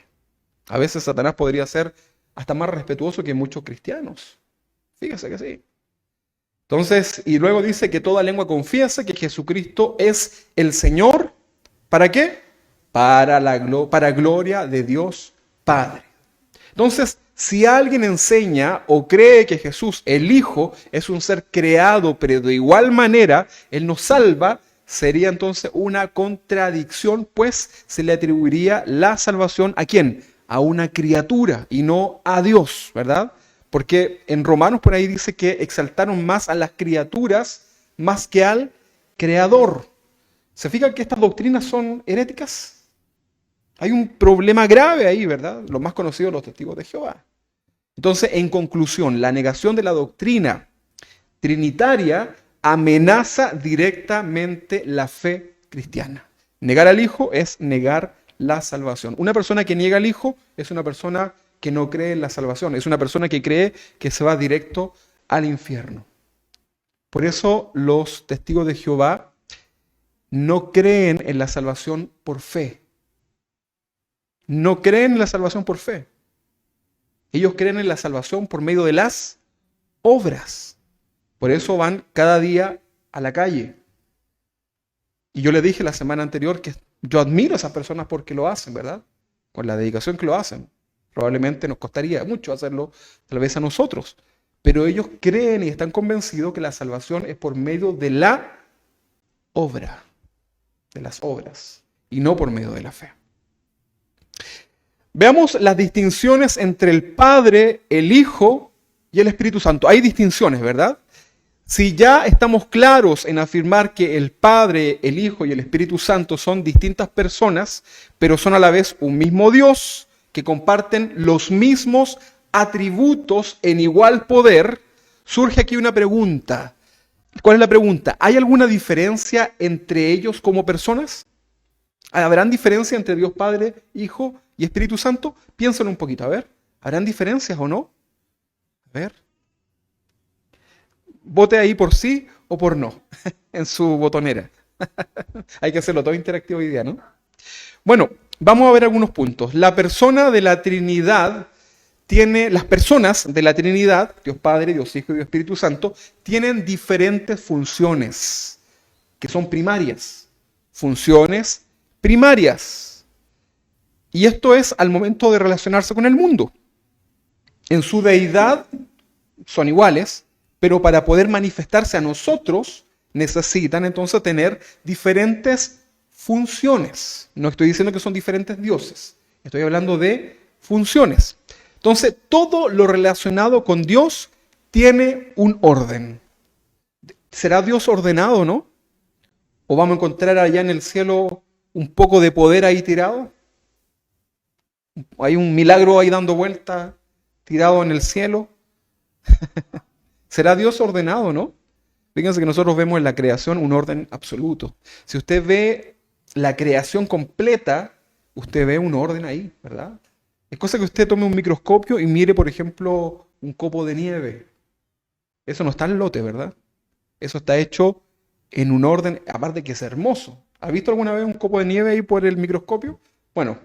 A veces Satanás podría ser hasta más respetuoso que muchos cristianos. Fíjese que sí. Entonces, y luego dice que toda lengua confiese que Jesucristo es el Señor. ¿Para qué? Para gloria de Dios Padre. Entonces, si alguien enseña o cree que Jesús, el Hijo, es un ser creado, pero de igual manera Él nos salva, sería entonces una contradicción, pues se le atribuiría la salvación ¿a quién? A una criatura y no a Dios, ¿verdad? Porque en Romanos por ahí dice que exaltaron más a las criaturas más que al Creador. ¿Se fijan que estas doctrinas son heréticas? Hay un problema grave ahí, ¿verdad? Los más conocidos, los testigos de Jehová. Entonces, en conclusión, la negación de la doctrina trinitaria amenaza directamente la fe cristiana. Negar al Hijo es negar la salvación. Una persona que niega al Hijo es una persona que no cree en la salvación, es una persona que cree que se va directo al infierno. Por eso los testigos de Jehová no creen en la salvación por fe. No creen en la salvación por fe. Ellos creen en la salvación por medio de las obras. Por eso van cada día a la calle. Y yo le dije la semana anterior que yo admiro a esas personas porque lo hacen, ¿verdad? Con la dedicación que lo hacen. Probablemente nos costaría mucho hacerlo, tal vez a nosotros. Pero ellos creen y están convencidos que la salvación es por medio de la obra, de las obras, y no por medio de la fe. Veamos las distinciones entre el Padre, el Hijo y el Espíritu Santo. Hay distinciones, ¿verdad? Si ya estamos claros en afirmar que el Padre, el Hijo y el Espíritu Santo son distintas personas, pero son a la vez un mismo Dios, que comparten los mismos atributos en igual poder, surge aquí una pregunta. ¿Cuál es la pregunta? ¿Hay alguna diferencia entre ellos como personas? ¿Habrán diferencia entre Dios Padre, Hijo y Espíritu Santo? Piénsenlo un poquito, a ver. ¿Habrán diferencias o no? A ver. Vote ahí por sí o por no, en su botonera. Hay que hacerlo todo interactivo hoy día, ¿no? Bueno, vamos a ver algunos puntos. Las personas de la Trinidad, Dios Padre, Dios Hijo y Dios Espíritu Santo, tienen diferentes funciones, que son primarias. Funciones primarias. Y esto es al momento de relacionarse con el mundo. En su deidad son iguales, pero para poder manifestarse a nosotros necesitan entonces tener diferentes funciones. No estoy diciendo que son diferentes dioses, estoy hablando de funciones. Entonces, todo lo relacionado con Dios tiene un orden. ¿Será Dios ordenado, no? ¿O vamos a encontrar allá en el cielo un poco de poder ahí tirado? ¿Hay un milagro ahí dando vuelta, tirado en el cielo? ¿Será Dios ordenado, no? Fíjense que nosotros vemos en la creación un orden absoluto. Si usted ve la creación completa, usted ve un orden ahí, ¿verdad? Es cosa que usted tome un microscopio y mire, por ejemplo, un copo de nieve. Eso no está en lote, ¿verdad? Eso está hecho en un orden, aparte que es hermoso. ¿Ha visto alguna vez un copo de nieve ahí por el microscopio? Bueno,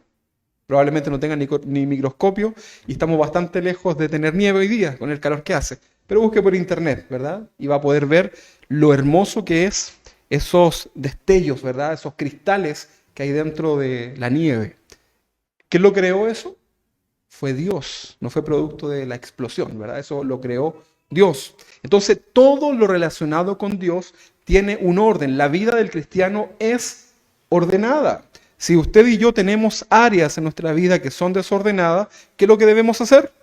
probablemente no tengan ni microscopio y estamos bastante lejos de tener nieve hoy día con el calor que hace. Pero busque por internet, ¿verdad? Y va a poder ver lo hermoso que es esos destellos, ¿verdad? Esos cristales que hay dentro de la nieve. ¿Quién lo creó eso? Fue Dios, no fue producto de la explosión, ¿verdad? Eso lo creó Dios. Entonces, todo lo relacionado con Dios tiene un orden. La vida del cristiano es ordenada. Si usted y yo tenemos áreas en nuestra vida que son desordenadas, ¿qué es lo que debemos hacer?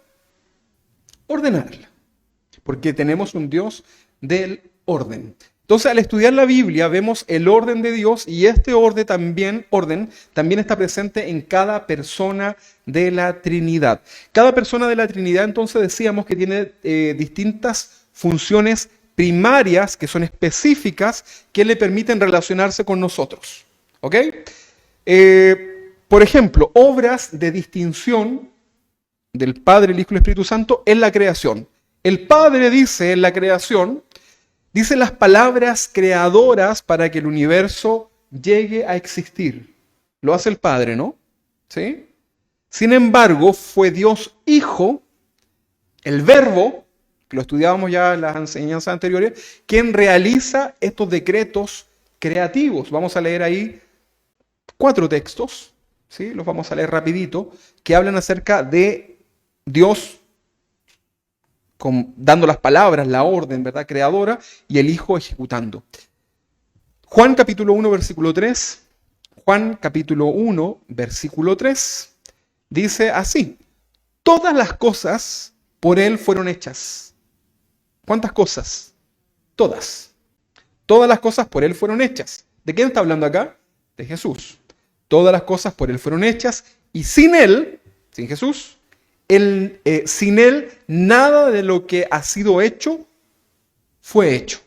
Ordenarla. Porque tenemos un Dios del orden. Entonces, al estudiar la Biblia, vemos el orden de Dios y este orden también está presente en cada persona de la Trinidad. Cada persona de la Trinidad, entonces, decíamos que tiene distintas funciones primarias que son específicas que le permiten relacionarse con nosotros. ¿Ok? Por ejemplo, obras de distinción del Padre, el Hijo y el Espíritu Santo en la creación. El Padre dice en la creación, dice las palabras creadoras para que el universo llegue a existir. Lo hace el Padre, ¿no? ¿Sí? Sin embargo, fue Dios Hijo, el Verbo, que lo estudiábamos ya en las enseñanzas anteriores, quien realiza estos decretos creativos. Vamos a leer ahí 4 textos, ¿sí? Los vamos a leer rapidito, que hablan acerca de Dios dando las palabras, la orden, ¿verdad? Creadora, y el Hijo ejecutando. Juan capítulo 1, versículo 3. Juan capítulo 1, versículo 3. Dice así: todas las cosas por Él fueron hechas. ¿Cuántas cosas? Todas. Todas las cosas por Él fueron hechas. ¿De quién está hablando acá? De Jesús. Todas las cosas por Él fueron hechas y sin Él, sin Jesús, sin Él, nada de lo que ha sido hecho fue hecho.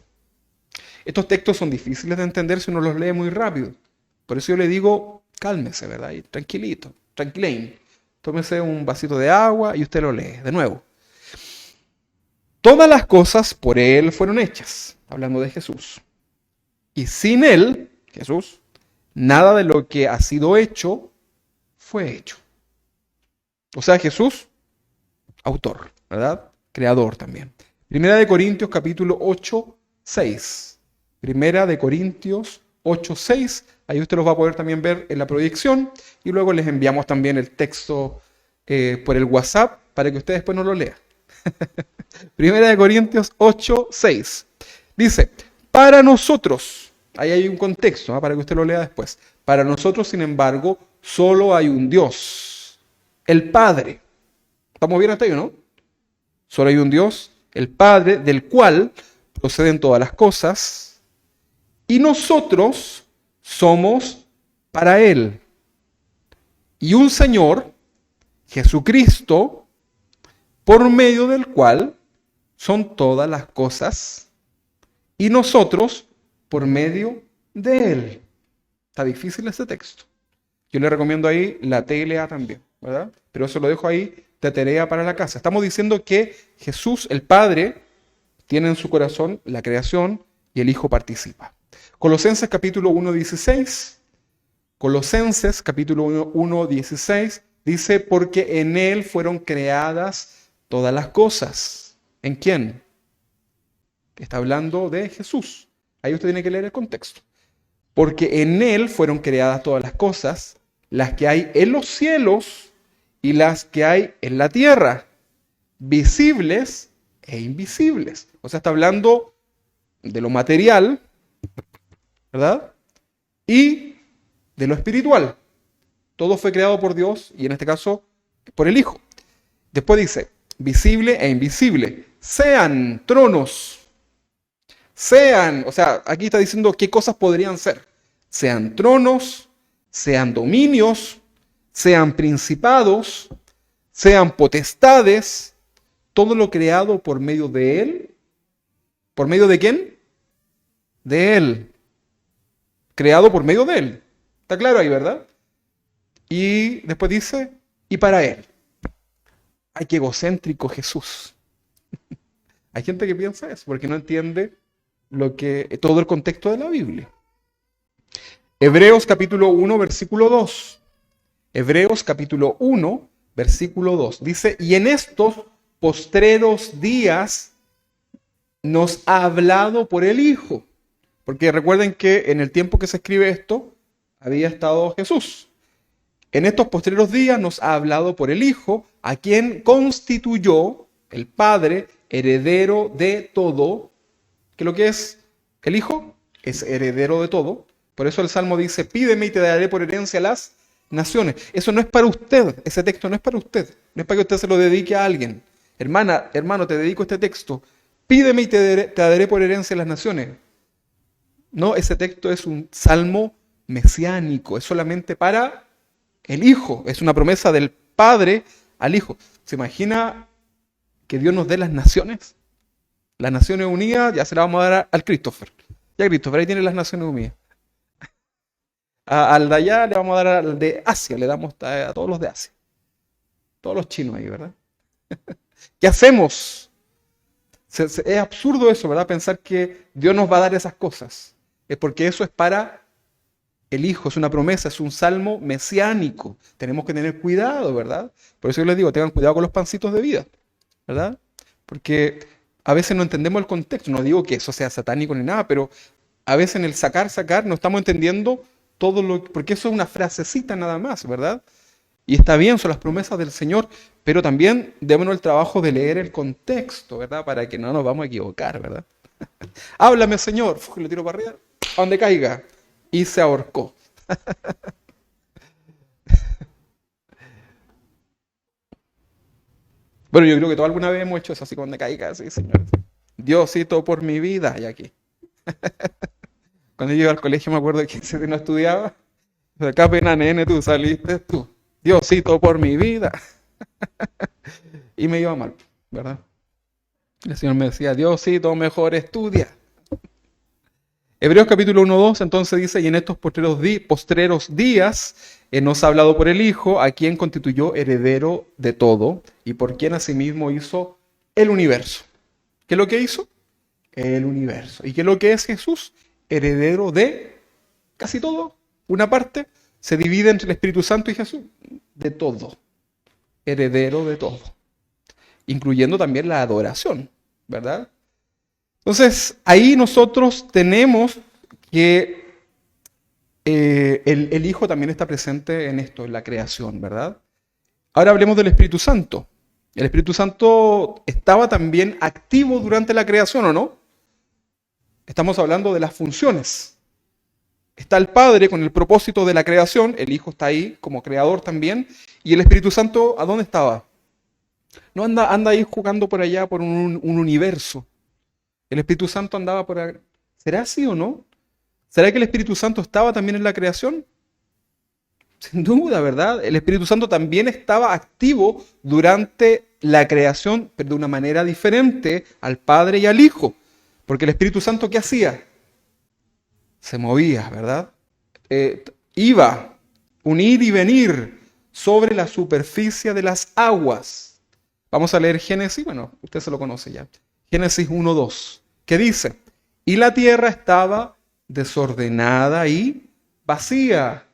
Estos textos son difíciles de entender si uno los lee muy rápido. Por eso yo le digo, cálmese, ¿verdad? Y tranquilito, tranquilein. Tómese un vasito de agua y usted lo lee de nuevo. Todas las cosas por Él fueron hechas, hablando de Jesús. Y sin Él, Jesús, nada de lo que ha sido hecho fue hecho. O sea, Jesús, autor, ¿verdad? Creador también. Primera de Corintios capítulo 8, 6. Primera de Corintios 8, 6. Ahí usted los va a poder también ver en la proyección. Y luego les enviamos también el texto por el WhatsApp para que usted después no lo lea. Primera de Corintios 8, 6. Dice, para nosotros, ahí hay un contexto, para que usted lo lea después. Para nosotros, sin embargo, solo hay un Dios, el Padre. ¿Estamos bien hasta ahí o no? Solo hay un Dios, el Padre, del cual proceden todas las cosas, y nosotros somos para Él. Y un Señor, Jesucristo, por medio del cual son todas las cosas, y nosotros por medio de Él. Está difícil este texto. Yo le recomiendo ahí la TLA también, ¿verdad? Pero eso lo dejo ahí de tarea para la casa. Estamos diciendo que Jesús, el Padre, tiene en su corazón la creación y el Hijo participa. Colosenses capítulo 1, 16. Colosenses capítulo 1, 16 dice, porque en Él fueron creadas todas las cosas. ¿En quién? Está hablando de Jesús. Ahí usted tiene que leer el contexto. Porque en Él fueron creadas todas las cosas, las que hay en los cielos y las que hay en la tierra, visibles e invisibles. O sea, está hablando de lo material, ¿verdad? Y de lo espiritual. Todo fue creado por Dios y en este caso por el Hijo. Después dice, visible e invisible. Sean tronos. Sean, o sea, aquí está diciendo qué cosas podrían ser. Sean tronos, sean dominios, sean principados, sean potestades, todo lo creado por medio de Él. ¿Por medio de quién? De Él. Creado por medio de Él. Está claro ahí, ¿verdad? Y después dice, y para Él. Ay, qué egocéntrico Jesús. Hay gente que piensa eso porque no entiende todo el contexto de la Biblia. Hebreos capítulo 1, versículo 2. Hebreos capítulo 1, versículo 2. Dice, y en estos postreros días nos ha hablado por el Hijo. Porque recuerden que en el tiempo que se escribe esto, había estado Jesús. En estos postreros días nos ha hablado por el Hijo, a quien constituyó el Padre, heredero de todo. ¿Qué es lo que es el Hijo? Es heredero de todo. Por eso el Salmo dice, pídeme y te daré por herencia las naciones. Eso no es para usted, ese texto no es para usted. No es para que usted se lo dedique a alguien. Hermana, hermano, te dedico este texto. Pídeme y te daré por herencia las naciones. No, ese texto es un salmo mesiánico, es solamente para el Hijo, es una promesa del Padre al Hijo. ¿Se imagina que Dios nos dé las naciones? Las Naciones Unidas ya se las vamos a dar al Christopher. Ya Christopher, ahí tiene las Naciones Unidas. Al de allá le vamos a dar al de Asia, le damos a todos los de Asia. Todos los chinos ahí, ¿verdad? ¿Qué hacemos? Es absurdo eso, ¿verdad? Pensar que Dios nos va a dar esas cosas. Es porque eso es para el Hijo, es una promesa, es un salmo mesiánico. Tenemos que tener cuidado, ¿verdad? Por eso yo les digo, tengan cuidado con los pancitos de vida, ¿verdad? Porque a veces no entendemos el contexto. No digo que eso sea satánico ni nada, pero a veces en el sacar, no estamos entendiendo todo lo... Porque eso es una frasecita nada más, ¿verdad? Y está bien, son las promesas del Señor, pero también démonos el trabajo de leer el contexto, ¿verdad? Para que no nos vamos a equivocar, ¿verdad? Háblame, Señor. Lo tiro para arriba, a donde caiga. Y se ahorcó. Bueno, yo creo que todos alguna vez hemos hecho eso, así cuando caiga, así, Señor. Diosito por mi vida, y aquí. Cuando yo iba al colegio me acuerdo que si no estudiaba, acá pena nene, tú saliste tú. Diosito por mi vida. Y me iba mal, ¿verdad? El Señor me decía, Diosito, mejor estudia. Hebreos capítulo 1:2 entonces dice, y en estos postreros días nos ha hablado por el Hijo, a quien constituyó heredero de todo, y por quien asimismo hizo el universo. ¿Qué es lo que hizo? El universo. ¿Y qué es lo que es Jesús? Heredero de casi todo. Una parte se divide entre el Espíritu Santo y Jesús. De todo. Heredero de todo. Incluyendo también la adoración, ¿verdad? Entonces, ahí nosotros tenemos que el Hijo también está presente en esto, en la creación, ¿verdad? Ahora hablemos del Espíritu Santo. El Espíritu Santo estaba también activo durante la creación, ¿o no? Estamos hablando de las funciones. Está el Padre con el propósito de la creación, el Hijo está ahí como creador también, y el Espíritu Santo, ¿a dónde estaba? No anda ahí jugando por allá por un universo. El Espíritu Santo andaba por ahí. ¿Será así o no? ¿Será que el Espíritu Santo estaba también en la creación? Sin duda, ¿verdad? El Espíritu Santo también estaba activo durante la creación, pero de una manera diferente al Padre y al Hijo. Porque el Espíritu Santo, ¿qué hacía? Se movía, ¿verdad? Iba, un ir y venir sobre la superficie de las aguas. Vamos a leer Génesis, bueno, usted se lo conoce ya. Génesis 1:2, que dice, y la tierra estaba desordenada y vacía.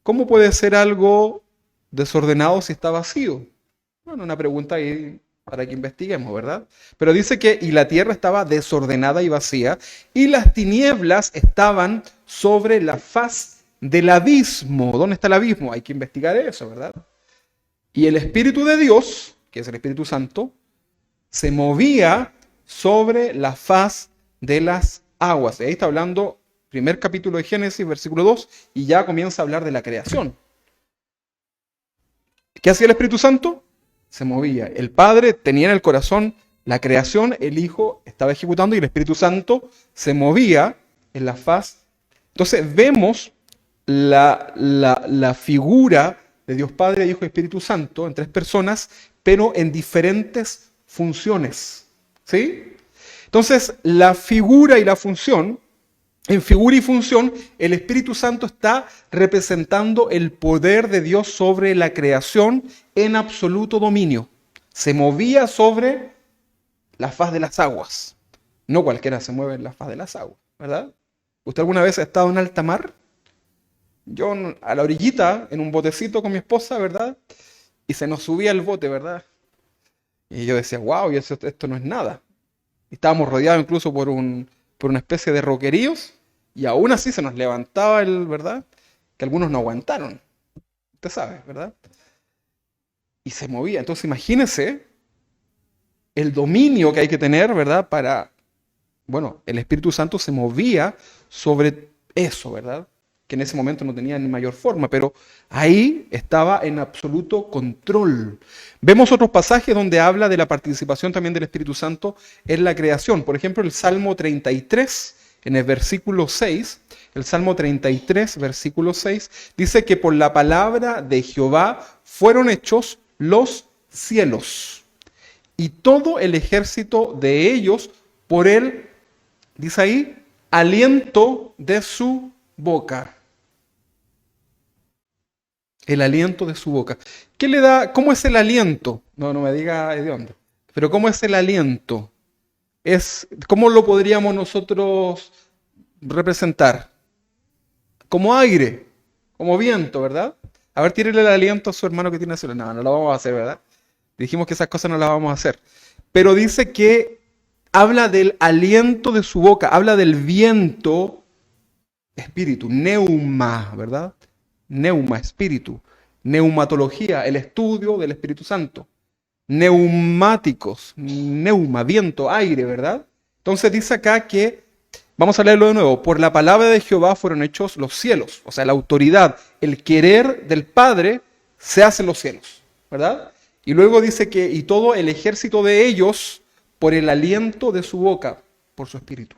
¿Cómo puede ser algo desordenado si está vacío? Bueno, una pregunta ahí para que investiguemos, ¿verdad? Pero dice que y la tierra estaba desordenada y vacía, y las tinieblas estaban sobre la faz del abismo. ¿Dónde está el abismo? Hay que investigar eso, ¿verdad? Y el Espíritu de Dios, que es el Espíritu Santo, se movía sobre la faz de las aguas. Ahí está hablando, primer capítulo de Génesis, versículo 2, y ya comienza a hablar de la creación. ¿Qué hacía el Espíritu Santo? Se movía. El Padre tenía en el corazón la creación, el Hijo estaba ejecutando y el Espíritu Santo se movía en la faz. Entonces vemos la figura de Dios Padre, Hijo y Espíritu Santo en tres personas, pero en diferentes funciones. ¿Sí? Entonces, la figura y la función, en figura y función, el Espíritu Santo está representando el poder de Dios sobre la creación en absoluto dominio. Se movía sobre la faz de las aguas. No cualquiera se mueve en la faz de las aguas, ¿verdad? ¿Usted alguna vez ha estado en alta mar? Yo a la orillita, en un botecito con mi esposa, ¿verdad? Y se nos subía el bote, ¿verdad? Y yo decía, wow, y esto no es nada. Y estábamos rodeados incluso por una especie de roqueríos, y aún así se nos levantaba ¿verdad? Que algunos no aguantaron. Usted sabe, ¿verdad? Y se movía. Entonces imagínese el dominio que hay que tener, ¿verdad? Bueno, el Espíritu Santo se movía sobre eso, ¿verdad? Que en ese momento no tenía ni mayor forma, pero ahí estaba en absoluto control. Vemos otros pasajes donde habla de la participación también del Espíritu Santo en la creación. Por ejemplo, el Salmo 33, en el versículo 6, el Salmo 33, versículo 6, dice que por la palabra de Jehová fueron hechos los cielos y todo el ejército de ellos por él, dice ahí, aliento de su boca. El aliento de su boca. ¿Qué le da? ¿Cómo es el aliento? No me diga de dónde. Pero ¿cómo es el aliento? ¿Cómo lo podríamos nosotros representar? Como aire, como viento, ¿verdad? A ver, tírele el aliento a su hermano que tiene suelo. No lo vamos a hacer, ¿verdad? Dijimos que esas cosas no las vamos a hacer. Pero dice que habla del aliento de su boca, habla del viento, espíritu, neuma, ¿verdad? Neuma, espíritu. Neumatología, el estudio del Espíritu Santo. Neumáticos, neuma, viento, aire, ¿verdad? Entonces dice acá que, vamos a leerlo de nuevo, por la palabra de Jehová fueron hechos los cielos, o sea, la autoridad, el querer del Padre se hace en los cielos, ¿verdad? Y luego dice que, y todo el ejército de ellos, por el aliento de su boca, por su espíritu,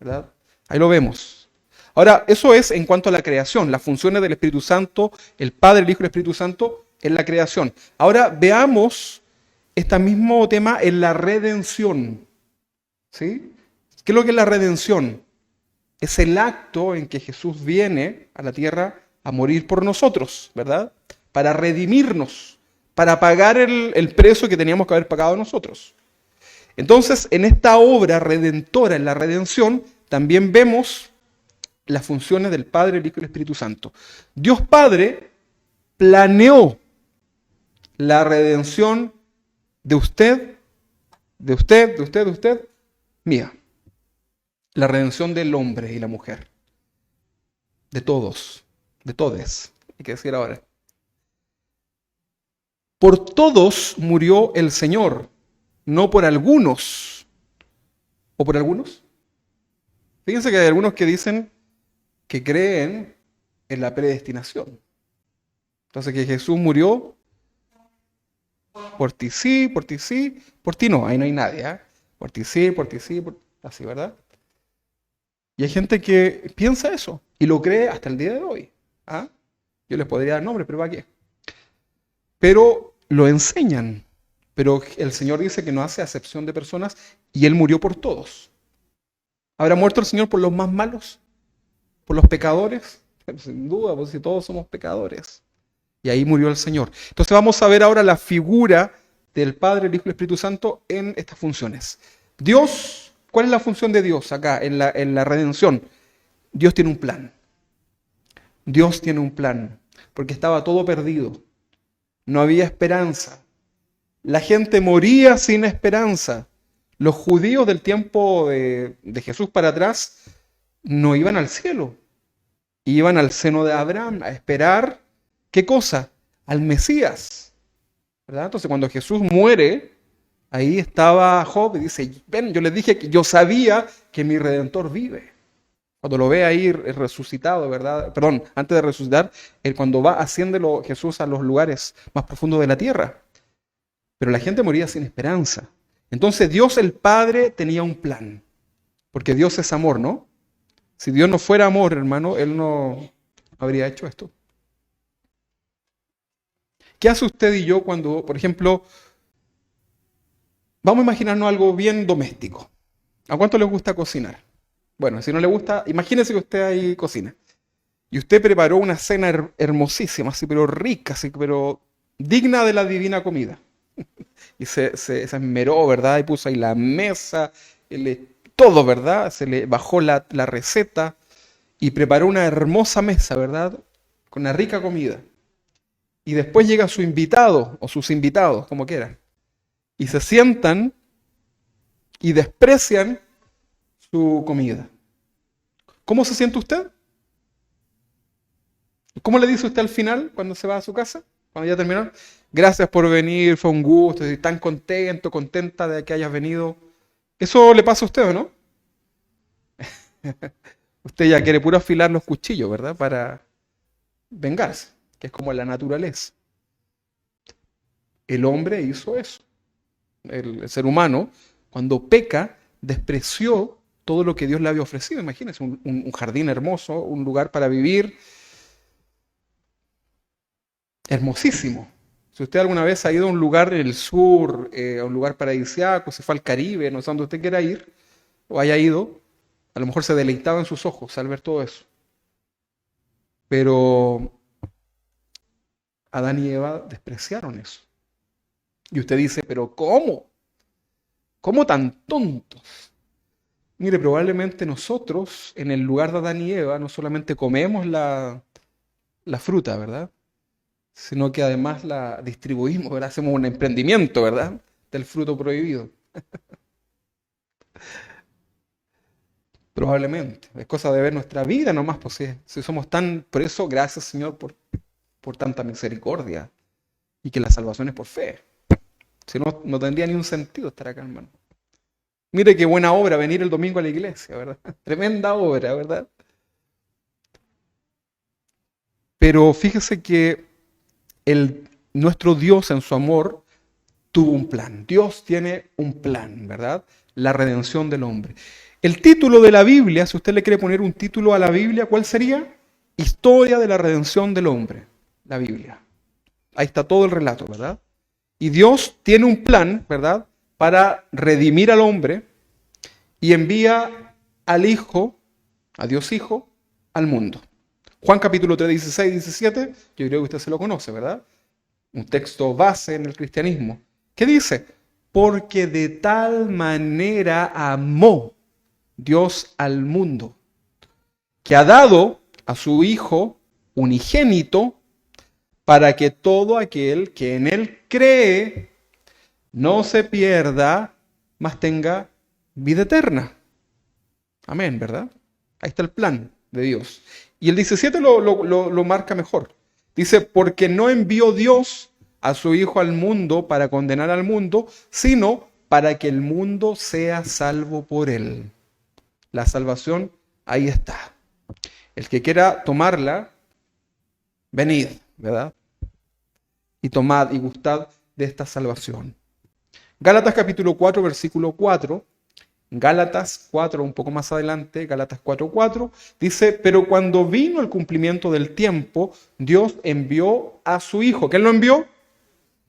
¿verdad? Ahí lo vemos. Ahora, eso es en cuanto a la creación, las funciones del Espíritu Santo, el Padre, el Hijo y el Espíritu Santo en la creación. Ahora veamos este mismo tema en la redención. ¿Sí? ¿Qué es lo que es la redención? Es el acto en que Jesús viene a la tierra a morir por nosotros, ¿verdad? Para redimirnos, para pagar el precio que teníamos que haber pagado nosotros. Entonces, en esta obra redentora, en la redención, también vemos las funciones del Padre, el Hijo y el Espíritu Santo. Dios Padre planeó la redención de usted, de usted, mía. La redención del hombre y la mujer. De todos, de todes, hay que decir ahora. Por todos murió el Señor, no por algunos. ¿O por algunos? Fíjense que hay algunos que dicen que creen en la predestinación. Entonces que Jesús murió por ti sí, por ti sí, por ti no, ahí no hay nadie. ¿Eh? Por ti sí, así, ¿verdad? Y hay gente que piensa eso y lo cree hasta el día de hoy. ¿Ah? Yo les podría dar nombres, pero ¿para qué? Pero lo enseñan. Pero el Señor dice que no hace acepción de personas y Él murió por todos. ¿Habrá muerto el Señor por los más malos? ¿Por los pecadores? Sin duda, pues si todos somos pecadores. Y ahí murió el Señor. Entonces vamos a ver ahora la figura del Padre, el Hijo y el Espíritu Santo en estas funciones. Dios, ¿cuál es la función de Dios acá en la redención? Dios tiene un plan. Dios tiene un plan, porque estaba todo perdido. No había esperanza. La gente moría sin esperanza. Los judíos del tiempo de Jesús para atrás no iban al cielo. Iban al seno de Abraham a esperar, ¿qué cosa? Al Mesías. ¿Verdad? Entonces cuando Jesús muere, ahí estaba Job y dice, ven, yo les dije que yo sabía que mi Redentor vive. Cuando lo ve ahí resucitado, ¿verdad? Perdón, antes de resucitar, cuando va, asciende Jesús a los lugares más profundos de la tierra. Pero la gente moría sin esperanza. Entonces Dios el Padre tenía un plan. Porque Dios es amor, ¿no? Si Dios no fuera amor, hermano, Él no habría hecho esto. ¿Qué hace usted y yo cuando, por ejemplo, vamos a imaginarnos algo bien doméstico? ¿A cuánto le gusta cocinar? Bueno, si no le gusta, imagínese que usted ahí cocina. Y usted preparó una cena hermosísima, así, pero rica, así, pero digna de la divina comida. Y se esmeró, ¿verdad? Y puso ahí la mesa, todo, ¿verdad? Se le bajó la receta y preparó una hermosa mesa, ¿verdad? con una rica comida. Y después llega su invitado o sus invitados, como quieran, y se sientan y desprecian su comida. ¿Cómo se siente usted? ¿Cómo le dice usted al final cuando se va a su casa? Cuando ya terminó. Gracias por venir, fue un gusto, estoy tan contento, contenta de que hayas venido. ¿Eso le pasa a usted o no? Usted ya quiere puro afilar los cuchillos, ¿verdad? Para vengarse, que es como la naturaleza. El hombre hizo eso. El ser humano, cuando peca, despreció todo lo que Dios le había ofrecido. Imagínense, un jardín hermoso, un lugar para vivir hermosísimo. Si usted alguna vez ha ido a un lugar en el sur, a un lugar paradisíaco, se fue al Caribe, no sé dónde usted quiera ir, o haya ido, a lo mejor se deleitaba en sus ojos al ver todo eso. Pero Adán y Eva despreciaron eso. Y usted dice, pero ¿cómo? ¿Cómo tan tontos? Mire, probablemente nosotros, en el lugar de Adán y Eva, no solamente comemos la fruta, ¿verdad? Sino que además la distribuimos, ¿verdad? Hacemos un emprendimiento, ¿verdad? Del fruto prohibido. Probablemente. Es cosa de ver nuestra vida nomás, pues si somos tan... Por eso, gracias Señor por tanta misericordia y que la salvación es por fe. Si no, no tendría ni un sentido estar acá, hermano. Mire qué buena obra venir el domingo a la iglesia, ¿verdad? Tremenda obra, ¿verdad? Pero fíjese que nuestro Dios en su amor tuvo un plan. Dios tiene un plan, ¿verdad? La redención del hombre. El título de la Biblia, si usted le quiere poner un título a la Biblia, ¿cuál sería? Historia de la redención del hombre. La Biblia. Ahí está todo el relato, ¿verdad? Y Dios tiene un plan, ¿verdad? Para redimir al hombre y envía al Hijo, a Dios Hijo, al mundo. Juan capítulo 3, 16, 17, yo creo que usted se lo conoce, ¿verdad? Un texto base en el cristianismo. ¿Qué dice? Porque de tal manera amó Dios al mundo, que ha dado a su Hijo unigénito, para que todo aquel que en Él cree no se pierda, mas tenga vida eterna. Amén, ¿verdad? Ahí está el plan de Dios. Y el 17 lo marca mejor. Dice, porque no envió Dios a su Hijo al mundo para condenar al mundo, sino para que el mundo sea salvo por Él. La salvación ahí está. El que quiera tomarla, venid, ¿verdad? Y tomad y gustad de esta salvación. Gálatas capítulo 4, versículo 4. Gálatas 4, un poco más adelante, Gálatas 4:4, dice, pero cuando vino el cumplimiento del tiempo, Dios envió a su Hijo. ¿Quién lo envió?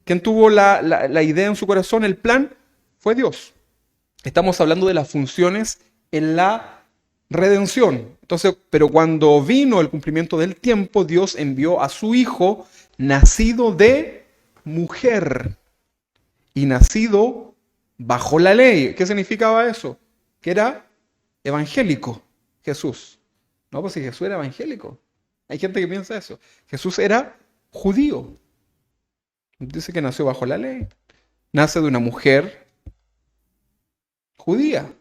¿Quién tuvo la idea en su corazón, el plan? Fue Dios. Estamos hablando de las funciones en la redención. Entonces, pero cuando vino el cumplimiento del tiempo, Dios envió a su Hijo, nacido de mujer y nacido bajo la ley. ¿Qué significaba eso? Que era evangélico, Jesús. No, pues si Jesús era evangélico. Hay gente que piensa eso. Jesús era judío. Dice que nació bajo la ley. Nace de una mujer judía.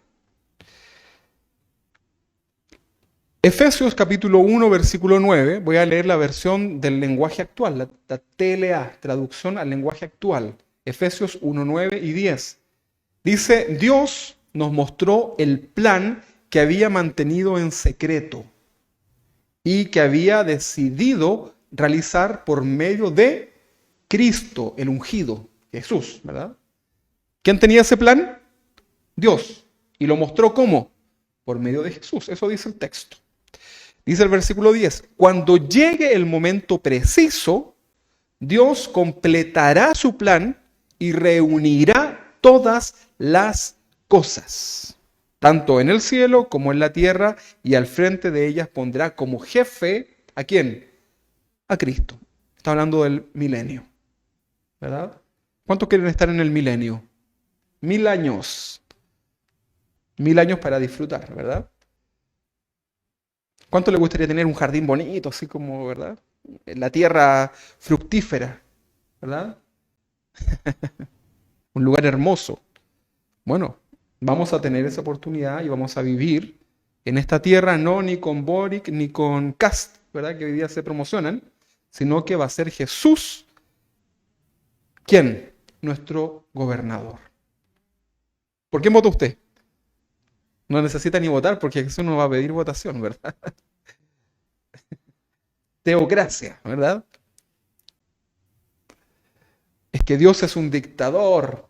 Efesios capítulo 1, versículo 9. Voy a leer la versión del lenguaje actual, la TLA, traducción al lenguaje actual. Efesios 1, 9 y 10. Dice, Dios nos mostró el plan que había mantenido en secreto y que había decidido realizar por medio de Cristo, el ungido, Jesús, ¿verdad? ¿Quién tenía ese plan? Dios. ¿Y lo mostró cómo? Por medio de Jesús. Eso dice el texto. Dice el versículo 10, cuando llegue el momento preciso, Dios completará su plan y reunirá todas las cosas, tanto en el cielo como en la tierra, y al frente de ellas pondrá como jefe, ¿a quién? A Cristo. Está hablando del milenio, ¿verdad? ¿Cuántos quieren estar en el milenio? 1000 años. 1000 años para disfrutar, ¿verdad? ¿Cuánto le gustaría tener un jardín bonito, así como, ¿verdad? la tierra fructífera, ¿verdad? Un lugar hermoso. Bueno, vamos a tener esa oportunidad y vamos a vivir en esta tierra no ni con Boric ni con Kast, ¿verdad? Que hoy día se promocionan, sino que va a ser Jesús, ¿quién? Nuestro gobernador. ¿Por quién vota usted? No necesita ni votar porque Jesús no va a pedir votación, ¿verdad? Teocracia, ¿verdad? Es que Dios es un dictador.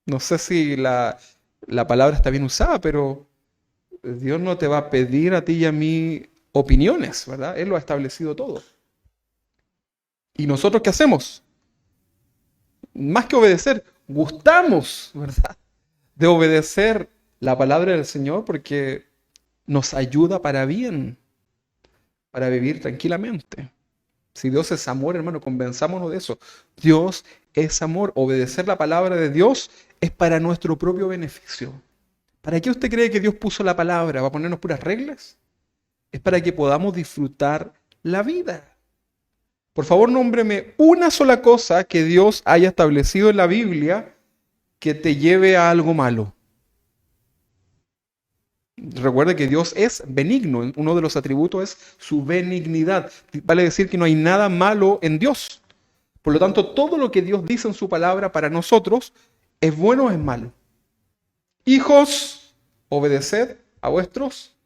No sé si la palabra está bien usada, pero Dios no te va a pedir a ti y a mí opiniones, ¿verdad? Él lo ha establecido todo. ¿Y nosotros qué hacemos? Más que obedecer, gustamos, ¿verdad? De obedecer la palabra del Señor porque nos ayuda para bien, para vivir tranquilamente. Si Dios es amor, hermano, convenzámonos de eso. Dios es amor. Obedecer la palabra de Dios es para nuestro propio beneficio. ¿Para qué usted cree que Dios puso la palabra? ¿Va a ponernos puras reglas? Es para que podamos disfrutar la vida. Por favor, nómbreme una sola cosa que Dios haya establecido en la Biblia que te lleve a algo malo. Recuerde que Dios es benigno. Uno de los atributos es su benignidad. Vale decir que no hay nada malo en Dios. Por lo tanto, todo lo que Dios dice en su palabra para nosotros es bueno o es malo. Hijos, obedeced a vuestros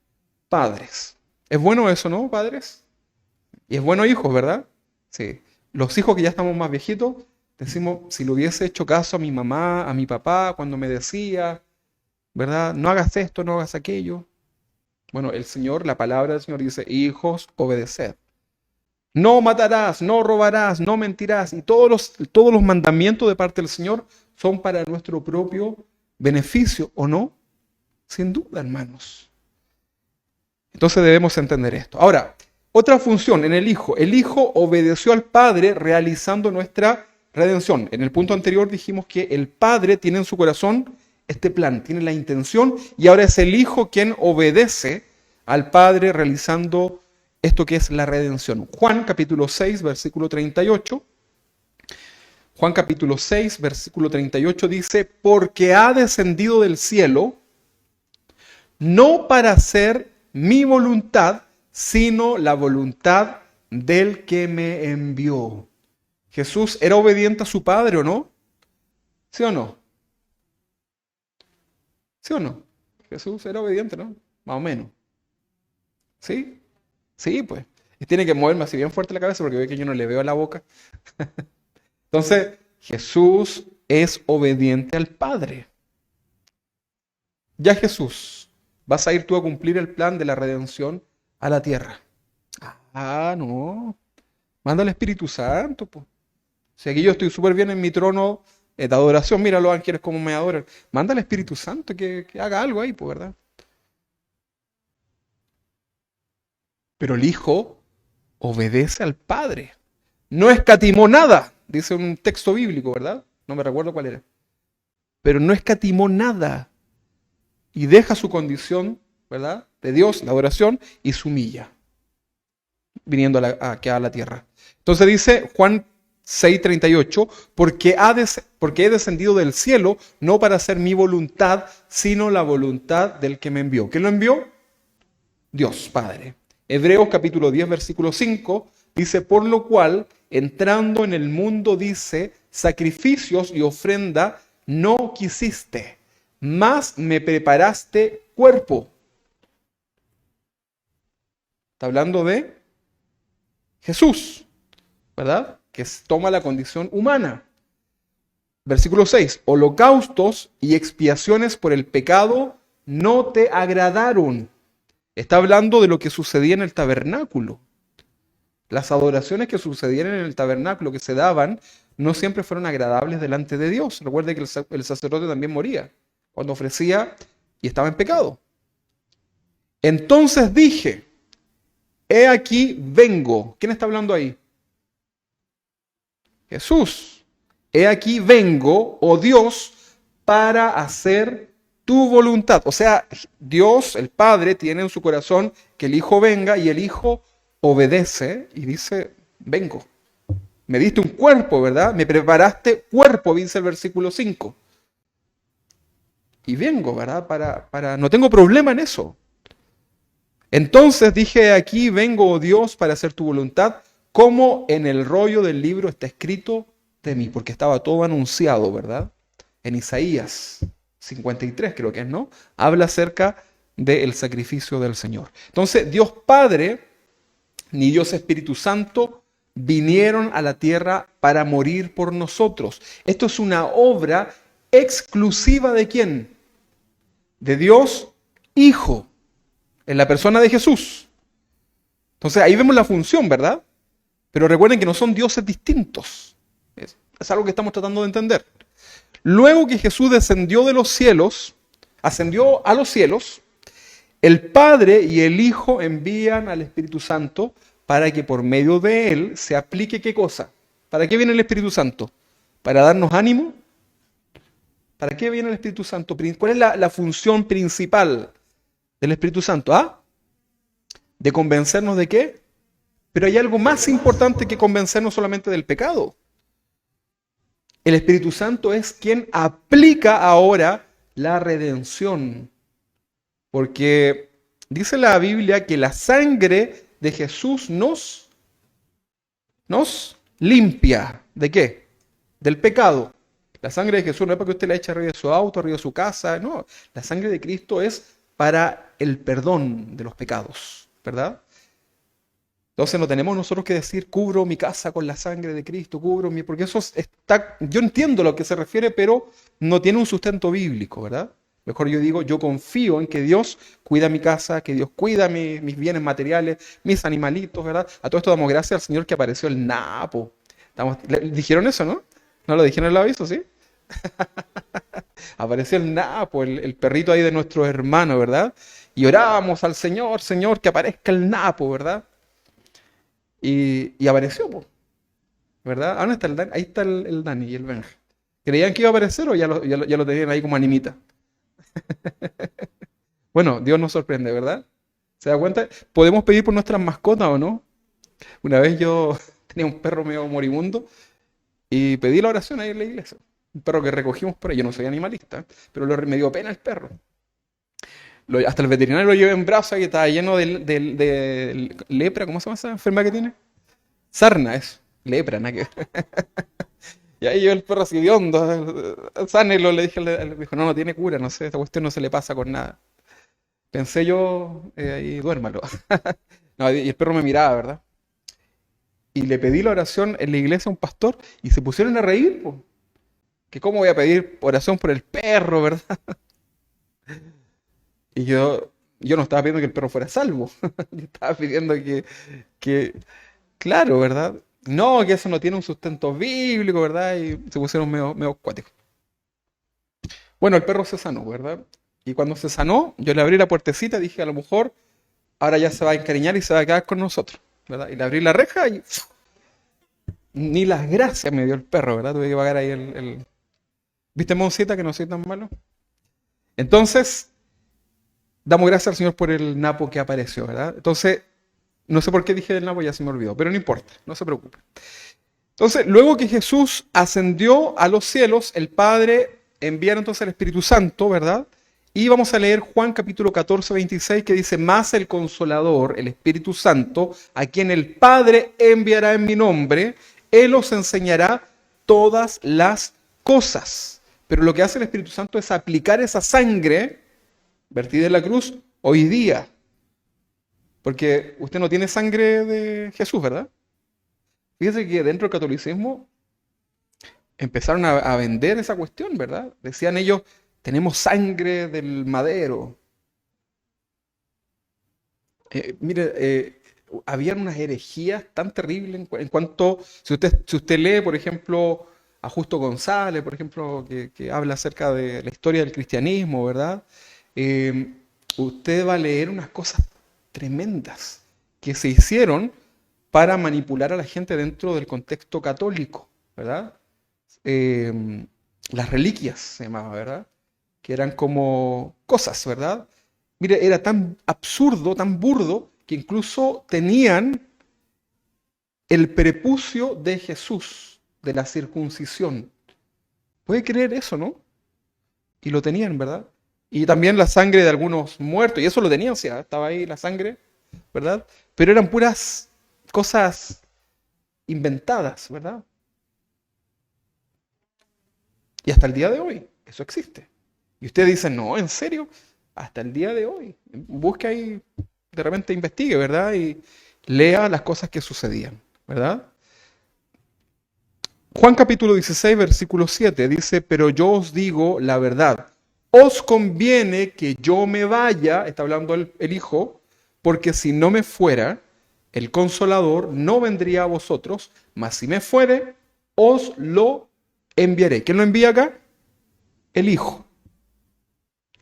padres. ¿Es bueno eso, no, padres? Y es bueno hijos, ¿verdad? Sí. Los hijos que ya estamos más viejitos, decimos, si le hubiese hecho caso a mi mamá, a mi papá, cuando me decía, ¿verdad? No hagas esto, no hagas aquello. Bueno, el Señor, la palabra del Señor dice, hijos, obedeced. No matarás, no robarás, no mentirás. Y todos los mandamientos de parte del Señor son para nuestro propio beneficio, ¿o no? Sin duda, hermanos. Entonces debemos entender esto. Ahora, otra función en el Hijo. El Hijo obedeció al Padre realizando nuestra redención. En el punto anterior dijimos que el Padre tiene en su corazón este plan, tiene la intención, y ahora es el Hijo quien obedece al Padre realizando esto que es la redención. Juan capítulo 6, versículo 38. Juan capítulo 6, versículo 38 dice, porque ha descendido del cielo, no para hacer mi voluntad, sino la voluntad del que me envió. ¿Jesús era obediente a su Padre o no? ¿Sí o no? ¿Sí o no? Jesús era obediente, ¿no? Más o menos. ¿Sí? Sí, pues. Y tiene que moverme así bien fuerte la cabeza porque ve que yo no le veo la boca. Entonces, Jesús es obediente al Padre. Ya Jesús, vas a ir tú a cumplir el plan de la redención a la tierra. Ah, no. Manda al Espíritu Santo, pues. Si aquí yo estoy súper bien en mi trono de adoración, mira los ángeles como me adoran. Manda al Espíritu Santo que haga algo ahí, pues, ¿verdad? Pero el Hijo obedece al Padre. No escatimó nada, dice un texto bíblico, ¿verdad? No me recuerdo cuál era. Pero no escatimó nada y deja su condición, ¿verdad? De Dios, la adoración, y se humilla, viniendo aquí a la tierra. Entonces dice Juan 6:38, porque he descendido del cielo, no para hacer mi voluntad, sino la voluntad del que me envió. ¿Quién lo envió? Dios, Padre. Hebreos capítulo 10, versículo 5, dice, por lo cual, entrando en el mundo, dice, sacrificios y ofrenda no quisiste, mas me preparaste cuerpo. Está hablando de Jesús, ¿verdad? Que toma la condición humana. Versículo 6, holocaustos y expiaciones por el pecado no te agradaron. Está hablando de lo que sucedía en el tabernáculo. Las adoraciones que sucedían en el tabernáculo, que se daban, no siempre fueron agradables delante de Dios. Recuerde que el sacerdote también moría cuando ofrecía y estaba en pecado. Entonces dije, he aquí vengo. ¿Quién está hablando ahí? Jesús. He aquí vengo, oh Dios, para hacer tu voluntad. O sea, Dios, el Padre, tiene en su corazón que el Hijo venga y el Hijo obedece y dice, vengo. Me diste un cuerpo, ¿verdad? Me preparaste cuerpo, dice el versículo 5. Y vengo, ¿verdad? No tengo problema en eso. Entonces dije, aquí vengo, oh Dios, para hacer tu voluntad, como en el rollo del libro está escrito de mí, porque estaba todo anunciado, ¿verdad? En Isaías 53 creo que es, ¿no? Habla acerca del sacrificio del Señor. Entonces, Dios Padre ni Dios Espíritu Santo vinieron a la tierra para morir por nosotros. Esto es una obra exclusiva ¿de quién? De Dios Hijo, en la persona de Jesús. Entonces ahí vemos la función, ¿verdad? Pero recuerden que no son dioses distintos. Es algo que estamos tratando de entender. Luego que Jesús descendió de los cielos, ascendió a los cielos, el Padre y el Hijo envían al Espíritu Santo para que por medio de él se aplique ¿qué cosa? ¿Para qué viene el Espíritu Santo? ¿Para darnos ánimo? ¿Para qué viene el Espíritu Santo? ¿Cuál es la función principal del Espíritu Santo? ¿Ah? ¿De convencernos de qué? Pero hay algo más importante que convencernos solamente del pecado. El Espíritu Santo es quien aplica ahora la redención. Porque dice la Biblia que la sangre de Jesús nos limpia. ¿De qué? Del pecado. La sangre de Jesús no es para que usted la eche arriba de su auto, arriba de su casa. No, la sangre de Cristo es para el perdón de los pecados, ¿verdad? Entonces no tenemos nosotros que decir, cubro mi casa con la sangre de Cristo, porque eso está, yo entiendo a lo que se refiere, pero no tiene un sustento bíblico, ¿verdad? Mejor yo digo, yo confío en que Dios cuida mi casa, que Dios cuida mis bienes materiales, mis animalitos, ¿verdad? A todo esto damos gracias al Señor que apareció el Napo. ¿Dijeron eso, no? ¿No lo dijeron en el aviso, sí? Apareció el Napo, el perrito ahí de nuestros hermanos, ¿verdad? Y orábamos al Señor, Señor, que aparezca el Napo, ¿verdad? Y apareció, po, ¿verdad? ¿Dónde está el Dani? Ahí está el Dani y el Benja. ¿Creían que iba a aparecer o ya lo tenían ahí como animita? Bueno, Dios nos sorprende, ¿verdad? ¿Se da cuenta? ¿Podemos pedir por nuestras mascotas o no? Una vez yo tenía un perro medio moribundo y pedí la oración ahí en la iglesia. Un perro que recogimos por ahí. Yo no soy animalista, pero me dio pena el perro. Hasta el veterinario lo llevé en brazos y estaba lleno de lepra. ¿Cómo se llama esa enfermedad que tiene? Sarna, es. Lepra, nada que ver. Y ahí yo el perro así de hondo. Sánelo, le dije, me dijo, no tiene cura, no sé, esta cuestión no se le pasa con nada. Pensé yo, ahí duérmalo. No, y el perro me miraba, ¿verdad? Y le pedí la oración en la iglesia a un pastor y se pusieron a reír, po. Que cómo voy a pedir oración por el perro, ¿verdad? Y yo no estaba pidiendo que el perro fuera salvo. Yo estaba pidiendo que, claro, ¿verdad? No, que eso no tiene un sustento bíblico, ¿verdad? Y se pusieron medio cuáticos. Bueno, el perro se sanó, ¿verdad? Y cuando se sanó, yo le abrí la puertecita y dije, a lo mejor ahora ya se va a encariñar y se va a quedar con nosotros, ¿verdad? Y le abrí la reja y ni las gracias me dio el perro, ¿verdad? Tuve que pagar ahí ¿Viste, Moncita, que no soy tan malo? Entonces, damos gracias al Señor por el Napo que apareció, ¿verdad? Entonces, no sé por qué dije del Napo, ya se me olvidó, pero no importa, no se preocupe. Entonces, luego que Jesús ascendió a los cielos, el Padre envía entonces al Espíritu Santo, ¿verdad? Y vamos a leer Juan capítulo 14, 26, que dice, más el Consolador, el Espíritu Santo, a quien el Padre enviará en mi nombre, Él os enseñará todas las cosas. Pero lo que hace el Espíritu Santo es aplicar esa sangre vertida en la cruz hoy día. Porque usted no tiene sangre de Jesús, ¿verdad? Fíjese que dentro del catolicismo empezaron a vender esa cuestión, ¿verdad? Decían ellos, tenemos sangre del madero. Habían unas herejías tan terribles en cuanto, si usted lee, por ejemplo, a Justo González, por ejemplo, que habla acerca de la historia del cristianismo, ¿verdad? Eh, Usted va a leer unas cosas tremendas que se hicieron para manipular a la gente dentro del contexto católico, ¿verdad? Las reliquias se llamaba, ¿verdad? que eran como cosas, ¿verdad? Mire, era tan absurdo, tan burdo, que incluso tenían el prepucio de Jesús, de la circuncisión. ¿Puede creer eso, no? Y lo tenían, ¿verdad? Y también la sangre de algunos muertos, y eso lo tenían, sí, estaba ahí la sangre, ¿verdad? Pero eran puras cosas inventadas, ¿verdad? Y hasta el día de hoy, eso existe. Y usted dice, no, ¿en serio? Hasta el día de hoy. Busque ahí, de repente investigue, ¿verdad? Y lea las cosas que sucedían, ¿verdad? Juan capítulo 16, versículo 7 dice, pero yo os digo la verdad. Os conviene que yo me vaya, está hablando el Hijo, porque si no me fuera, el Consolador no vendría a vosotros, mas si me fuere, os lo enviaré. ¿Quién lo envía acá? El Hijo.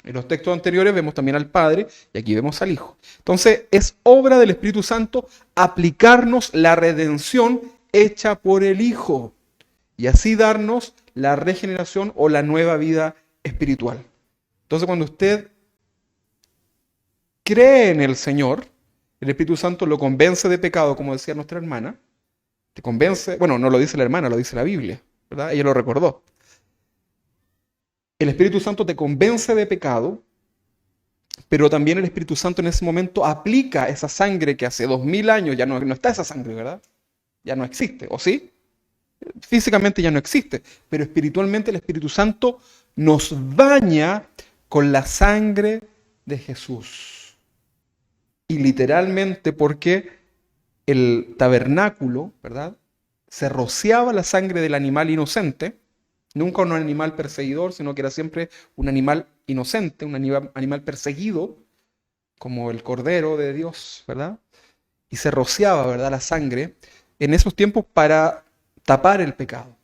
En los textos anteriores vemos también al Padre y aquí vemos al Hijo. Entonces es obra del Espíritu Santo aplicarnos la redención hecha por el Hijo y así darnos la regeneración o la nueva vida espiritual. Entonces cuando usted cree en el Señor, el Espíritu Santo lo convence de pecado, como decía nuestra hermana. Te convence, bueno, no lo dice la hermana, lo dice la Biblia, ¿verdad? Ella lo recordó. El Espíritu Santo te convence de pecado, pero también el Espíritu Santo en ese momento aplica esa sangre que hace 2000 años ya no está esa sangre, ¿verdad? Ya no existe, ¿o sí? Físicamente ya no existe, pero espiritualmente el Espíritu Santo nos baña con la sangre de Jesús. Y literalmente porque el tabernáculo, ¿verdad? Se rociaba la sangre del animal inocente, nunca un animal perseguidor, sino que era siempre un animal inocente, un animal perseguido, como el Cordero de Dios, ¿verdad? Y se rociaba, ¿verdad?, la sangre en esos tiempos para tapar el pecado.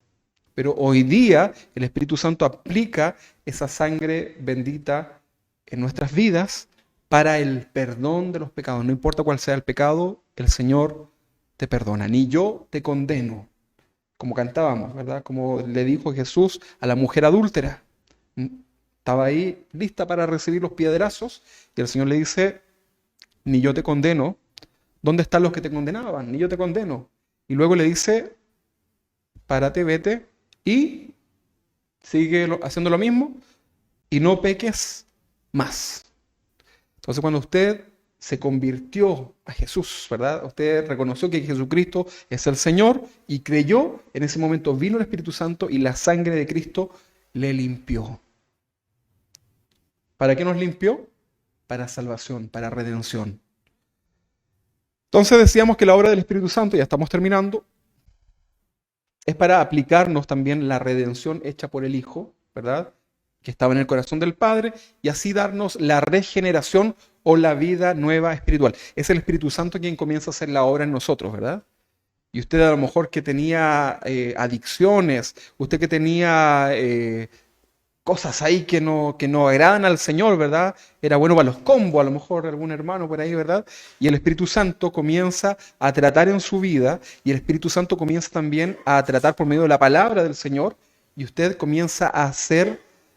Pero hoy día el Espíritu Santo aplica esa sangre bendita en nuestras vidas para el perdón de los pecados. No importa cuál sea el pecado, el Señor te perdona. Ni yo te condeno. Como cantábamos, ¿verdad? Como le dijo Jesús a la mujer adúltera. Estaba ahí lista para recibir los piedrazos y el Señor le dice, ni yo te condeno. ¿Dónde están los que te condenaban? Ni yo te condeno. Y luego le dice, párate, vete y sigue haciendo lo mismo y no peques más. Entonces cuando usted se convirtió a Jesús, ¿verdad? Usted reconoció que Jesucristo es el Señor y creyó, en ese momento vino el Espíritu Santo y la sangre de Cristo le limpió. ¿Para qué nos limpió? Para salvación, para redención. Entonces decíamos que la obra del Espíritu Santo, ya estamos terminando, es para aplicarnos también la redención hecha por el Hijo, ¿verdad?, que estaba en el corazón del Padre, y así darnos la regeneración o la vida nueva espiritual. Es el Espíritu Santo quien comienza a hacer la obra en nosotros, ¿verdad? Y usted a lo mejor que tenía adicciones, usted que tenía cosas ahí que no agradan al Señor, ¿verdad? Era bueno para los combos, a lo mejor algún hermano por ahí, ¿verdad? Y el Espíritu Santo comienza a tratar en su vida, y el Espíritu Santo comienza también a tratar por medio de la palabra del Señor, y usted comienza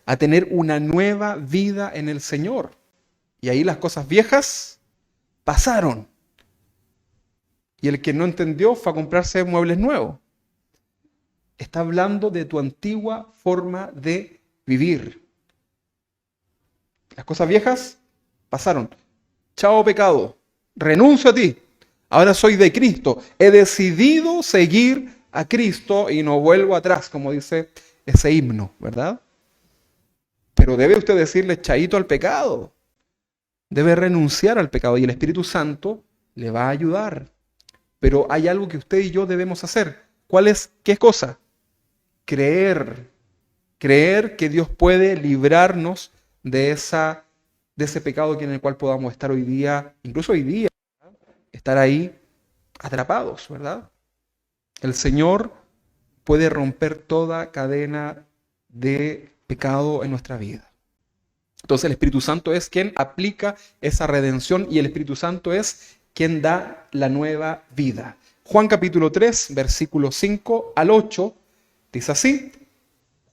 a tener una nueva vida en el Señor. Y ahí las cosas viejas pasaron. Y el que no entendió fue a comprarse muebles nuevos. Está hablando de tu antigua forma de vivir. Las cosas viejas pasaron. Chao pecado, renuncio a ti. Ahora soy de Cristo. He decidido seguir a Cristo y no vuelvo atrás, como dice ese himno, ¿verdad? Pero debe usted decirle chaito al pecado. Debe renunciar al pecado y el Espíritu Santo le va a ayudar. Pero hay algo que usted y yo debemos hacer. ¿Cuál es? ¿Qué cosa? Creer. Creer que Dios puede librarnos de ese pecado en el cual podamos estar hoy día, incluso hoy día, ¿verdad?, estar ahí atrapados, ¿verdad? El Señor puede romper toda cadena de pecado en nuestra vida. Entonces el Espíritu Santo es quien aplica esa redención y el Espíritu Santo es quien da la nueva vida. Juan capítulo 3, versículos 5 al 8, dice así: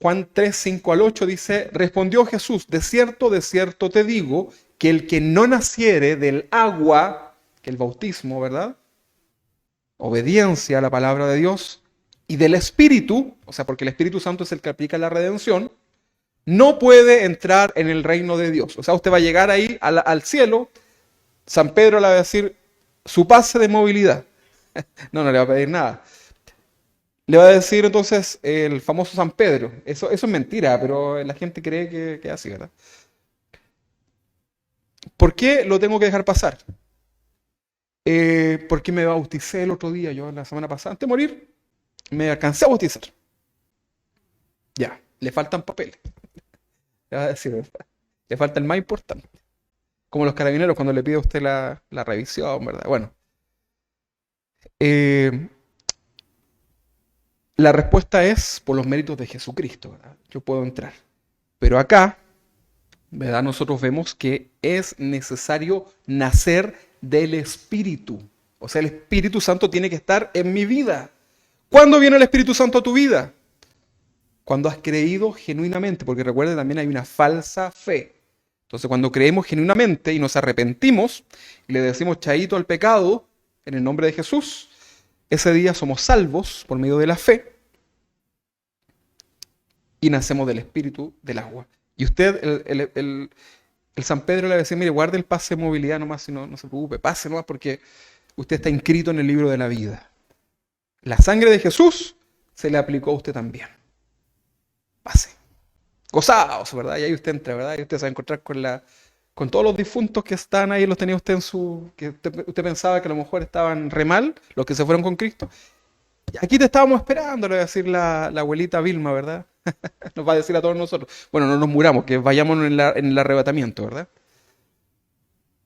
Juan 3, 5 al 8 dice, respondió Jesús, de cierto te digo, que el que no naciere del agua, que el bautismo, ¿verdad? Obediencia a la palabra de Dios, y del Espíritu, o sea, porque el Espíritu Santo es el que aplica la redención, no puede entrar en el reino de Dios. O sea, usted va a llegar ahí al cielo, San Pedro le va a decir su pase de movilidad. No, no le va a pedir nada. Le va a decir entonces el famoso San Pedro. Eso es mentira, pero la gente cree que es así, ¿verdad? ¿Por qué lo tengo que dejar pasar? Porque me bauticé el otro día, yo la semana pasada, antes de morir, me alcancé a bautizar. Ya, le faltan papeles. Le va a decir, ¿verdad? Le falta el más importante. Como los carabineros cuando le pide a usted la revisión, ¿verdad? Bueno, eh, la respuesta es por los méritos de Jesucristo, ¿verdad? Yo puedo entrar. Pero acá, ¿verdad? Nosotros vemos que es necesario nacer del Espíritu. O sea, el Espíritu Santo tiene que estar en mi vida. ¿Cuándo viene el Espíritu Santo a tu vida? Cuando has creído genuinamente, porque recuerde también hay una falsa fe. Entonces cuando creemos genuinamente y nos arrepentimos y le decimos chaito al pecado en el nombre de Jesús, ese día somos salvos por medio de la fe y nacemos del Espíritu del agua. Y usted, el San Pedro le va a decir, mire, guarde el pase de movilidad nomás, si no, no se preocupe, pase nomás porque usted está inscrito en el libro de la vida. La sangre de Jesús se le aplicó a usted también. Pase. Gozaos, ¿verdad? Y ahí usted entra, ¿verdad? Y usted se va a encontrar con todos los difuntos que están ahí, los tenía usted en su... que usted pensaba que a lo mejor estaban re mal, los que se fueron con Cristo. Y aquí te estábamos esperando, le va a decir la abuelita Vilma, ¿verdad? Nos va a decir a todos nosotros. Bueno, no nos muramos, que vayámonos en el arrebatamiento, ¿verdad?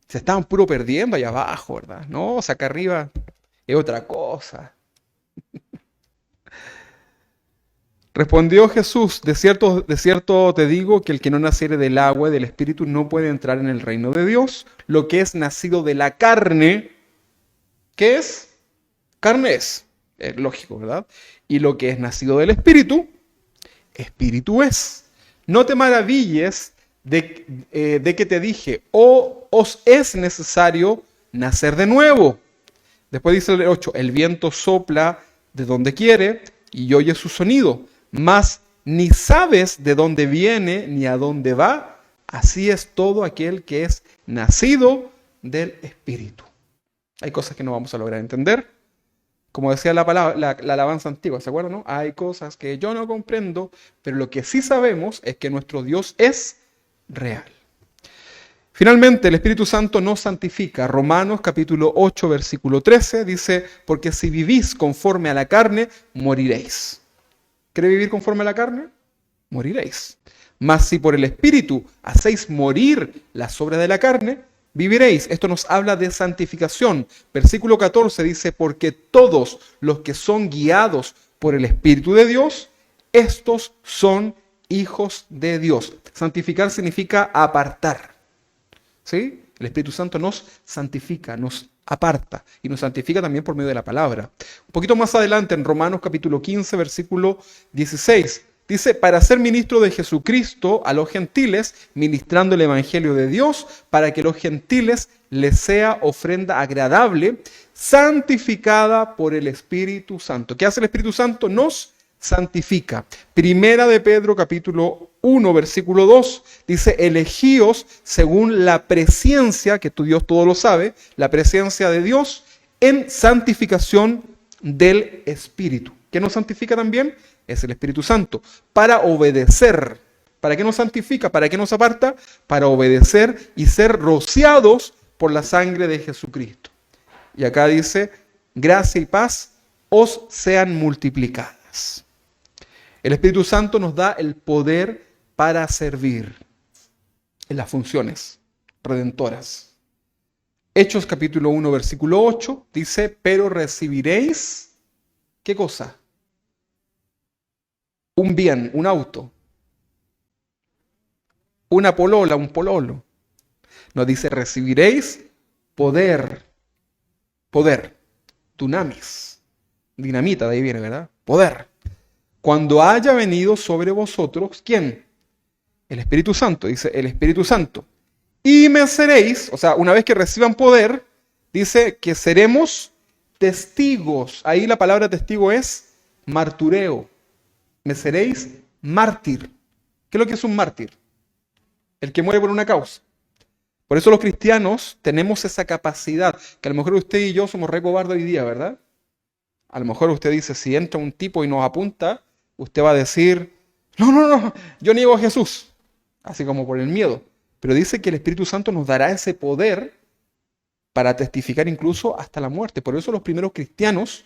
Se estaban puro perdiendo allá abajo, ¿verdad? No, o sea, acá arriba es otra cosa. Respondió Jesús, de cierto te digo que el que no naciere del agua y del Espíritu no puede entrar en el reino de Dios. Lo que es nacido de la carne, ¿qué es? Carne es lógico, ¿verdad? Y lo que es nacido del Espíritu, Espíritu es. No te maravilles de que te dije, os es necesario nacer de nuevo. Después dice el 8, el viento sopla de donde quiere y oye su sonido, mas ni sabes de dónde viene ni a dónde va. Así es todo aquel que es nacido del Espíritu. Hay cosas que no vamos a lograr entender. Como decía la palabra, la alabanza antigua, ¿se acuerdan? No? Hay cosas que yo no comprendo, pero lo que sí sabemos es que nuestro Dios es real. Finalmente, el Espíritu Santo nos santifica. Romanos capítulo 8, versículo 13 dice, porque si vivís conforme a la carne, moriréis. ¿Quiere vivir conforme a la carne? Moriréis. Mas si por el Espíritu hacéis morir las obras de la carne, viviréis. Esto nos habla de santificación. Versículo 14 dice, porque todos los que son guiados por el Espíritu de Dios, estos son hijos de Dios. Santificar significa apartar. ¿Sí? El Espíritu Santo nos santifica, nos aparta y nos santifica también por medio de la palabra. Un poquito más adelante en Romanos capítulo 15, versículo 16, dice, para ser ministro de Jesucristo a los gentiles, ministrando el Evangelio de Dios, para que los gentiles les sea ofrenda agradable, santificada por el Espíritu Santo. ¿Qué hace el Espíritu Santo? Nos santifica. Primera de Pedro capítulo 1 versículo 2 dice, elegíos según la presencia, que tu Dios todo lo sabe, la presencia de Dios en santificación del Espíritu. ¿Qué nos santifica también? Es el Espíritu Santo. Para obedecer. ¿Para qué nos santifica? ¿Para qué nos aparta? Para obedecer y ser rociados por la sangre de Jesucristo. Y acá dice, gracia y paz os sean multiplicadas. El Espíritu Santo nos da el poder para servir en las funciones redentoras. Hechos capítulo 1 versículo 8 dice, pero recibiréis, ¿qué cosa? Un bien, un auto, una polola, un pololo. Nos dice, recibiréis poder, dunamis, dinamita, de ahí viene, ¿verdad? Poder. cuando haya venido sobre vosotros, ¿quién? El Espíritu Santo, dice el Espíritu Santo. Y me seréis, o sea, una vez que reciban poder, dice que seremos testigos. Ahí la palabra testigo es martureo. Me seréis mártir. ¿Qué es lo que es un mártir? El que muere por una causa. Por eso los cristianos tenemos esa capacidad, que a lo mejor usted y yo somos re cobardes hoy día, ¿verdad? A lo mejor usted dice, si entra un tipo y nos apunta, usted va a decir, no, yo niego a Jesús, así como por el miedo. Pero dice que el Espíritu Santo nos dará ese poder para testificar incluso hasta la muerte. Por eso los primeros cristianos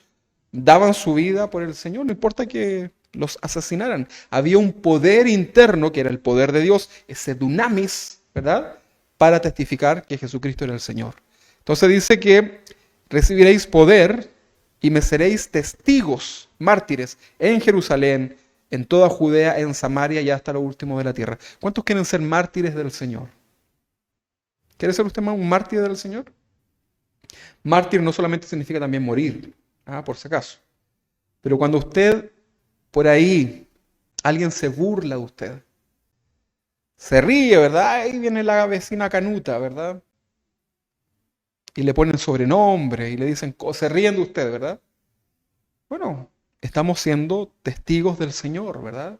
daban su vida por el Señor, no importa que los asesinaran. Había un poder interno, que era el poder de Dios, ese dunamis, ¿verdad?, para testificar que Jesucristo era el Señor. Entonces dice que recibiréis poder y me seréis testigos, mártires, en Jerusalén, en toda Judea, en Samaria y hasta lo último de la tierra. ¿Cuántos quieren ser mártires del Señor? ¿Quiere ser usted más un mártir del Señor? Mártir no solamente significa también morir, por si acaso. Pero cuando usted, por ahí, alguien se burla de usted, se ríe, ¿verdad? Ahí viene la vecina canuta, ¿verdad? Y le ponen sobrenombre y le dicen, se ríen de usted, ¿verdad? Bueno, estamos siendo testigos del Señor, ¿verdad?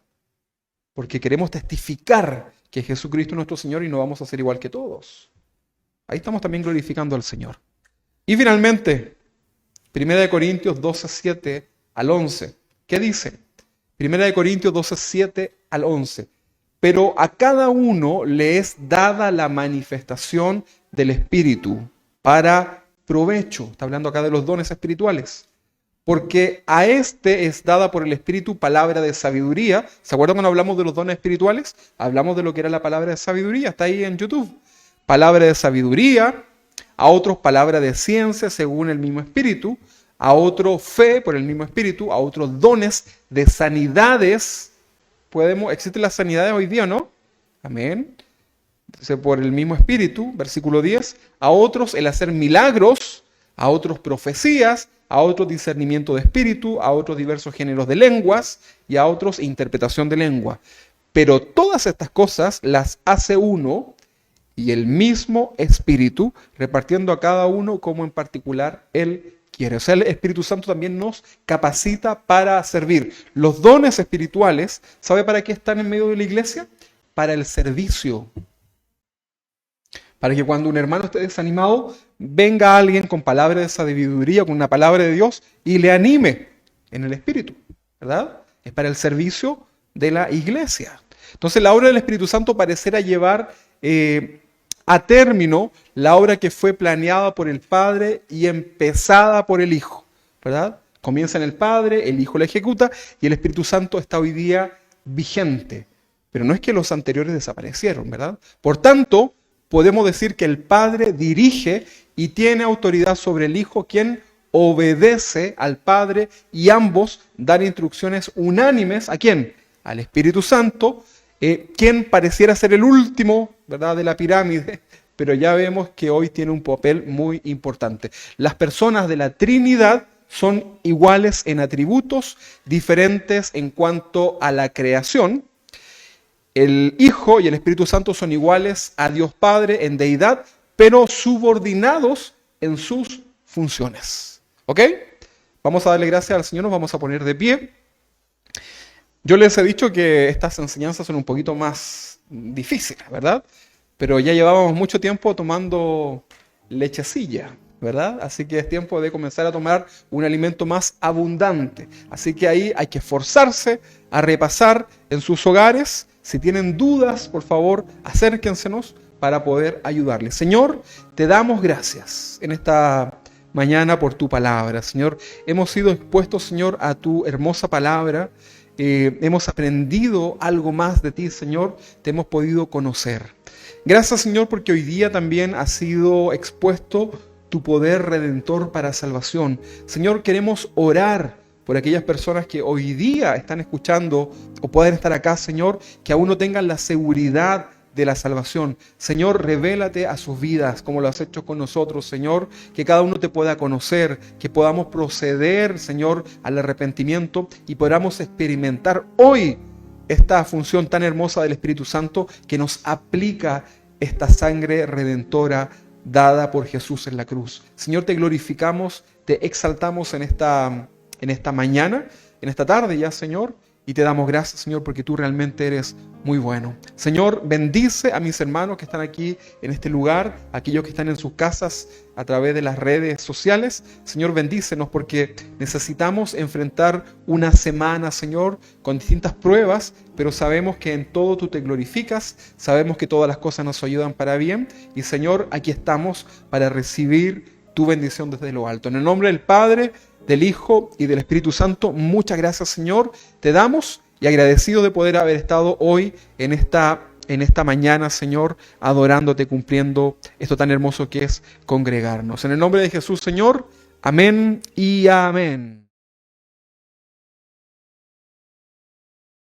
Porque queremos testificar que Jesucristo es nuestro Señor y no vamos a ser igual que todos. Ahí estamos también glorificando al Señor. Y finalmente, 1 Corintios 12, 7 al 11. ¿Qué dice? 1 Corintios 12, 7 al 11. Pero a cada uno le es dada la manifestación del Espíritu para provecho. Está hablando acá de los dones espirituales. Porque a este es dada por el Espíritu palabra de sabiduría. ¿Se acuerdan cuando hablamos de los dones espirituales? Hablamos de lo que era la palabra de sabiduría. Está ahí en YouTube. Palabra de sabiduría. A otros palabra de ciencia según el mismo Espíritu. A otro fe por el mismo Espíritu. A otros dones de sanidades. ¿Existen las sanidades hoy día, no? Amén. Entonces, por el mismo Espíritu, versículo 10, a otros el hacer milagros, a otros profecías, a otros discernimiento de espíritu, a otros diversos géneros de lenguas y a otros interpretación de lengua. Pero todas estas cosas las hace uno y el mismo Espíritu, repartiendo a cada uno como en particular él quiere. O sea, el Espíritu Santo también nos capacita para servir. Los dones espirituales, ¿sabe para qué están en medio de la iglesia? Para el servicio. Para que cuando un hermano esté desanimado, venga alguien con palabra de sabiduría, con una palabra de Dios, y le anime en el Espíritu, ¿verdad? Es para el servicio de la iglesia. Entonces la obra del Espíritu Santo parecerá llevar a término la obra que fue planeada por el Padre y empezada por el Hijo, ¿verdad? Comienza en el Padre, el Hijo la ejecuta y el Espíritu Santo está hoy día vigente. Pero no es que los anteriores desaparecieron, ¿verdad? Por tanto, podemos decir que el Padre dirige y tiene autoridad sobre el Hijo, quien obedece al Padre y ambos dan instrucciones unánimes. ¿A quién? Al Espíritu Santo, quien pareciera ser el último, ¿verdad?, de la pirámide, pero ya vemos que hoy tiene un papel muy importante. Las personas de la Trinidad son iguales en atributos, diferentes en cuanto a la creación. El Hijo y el Espíritu Santo son iguales a Dios Padre en deidad, pero subordinados en sus funciones. ¿Ok? Vamos a darle gracias al Señor, nos vamos a poner de pie. Yo les he dicho que estas enseñanzas son un poquito más difíciles, ¿verdad? Pero ya llevábamos mucho tiempo tomando lechecilla, ¿verdad? Así que es tiempo de comenzar a tomar un alimento más abundante. Así que ahí hay que esforzarse a repasar en sus hogares. Si tienen dudas, por favor, acérquensenos para poder ayudarles. Señor, te damos gracias en esta mañana por tu palabra. Señor, hemos sido expuestos, Señor, a tu hermosa palabra. Hemos aprendido algo más de ti, Señor. Te hemos podido conocer. Gracias, Señor, porque hoy día también ha sido expuesto tu poder redentor para salvación. Señor, queremos orar por aquellas personas que hoy día están escuchando o pueden estar acá, Señor, que aún no tengan la seguridad de la salvación. Señor, revélate a sus vidas como lo has hecho con nosotros, Señor, que cada uno te pueda conocer, que podamos proceder, Señor, al arrepentimiento y podamos experimentar hoy esta función tan hermosa del Espíritu Santo que nos aplica esta sangre redentora dada por Jesús en la cruz. Señor, te glorificamos, te exaltamos en esta mañana, en esta tarde ya, Señor, y te damos gracias, Señor, porque tú realmente eres muy bueno. Señor, bendice a mis hermanos que están aquí en este lugar, aquellos que están en sus casas a través de las redes sociales. Señor, bendícenos porque necesitamos enfrentar una semana, Señor, con distintas pruebas, pero sabemos que en todo tú te glorificas, sabemos que todas las cosas nos ayudan para bien y, Señor, aquí estamos para recibir tu bendición desde lo alto. En el nombre del Padre, del Hijo y del Espíritu Santo, muchas gracias, Señor, te damos y agradecido de poder haber estado hoy en esta mañana, Señor, adorándote, cumpliendo esto tan hermoso que es congregarnos. En el nombre de Jesús, Señor, amén y amén.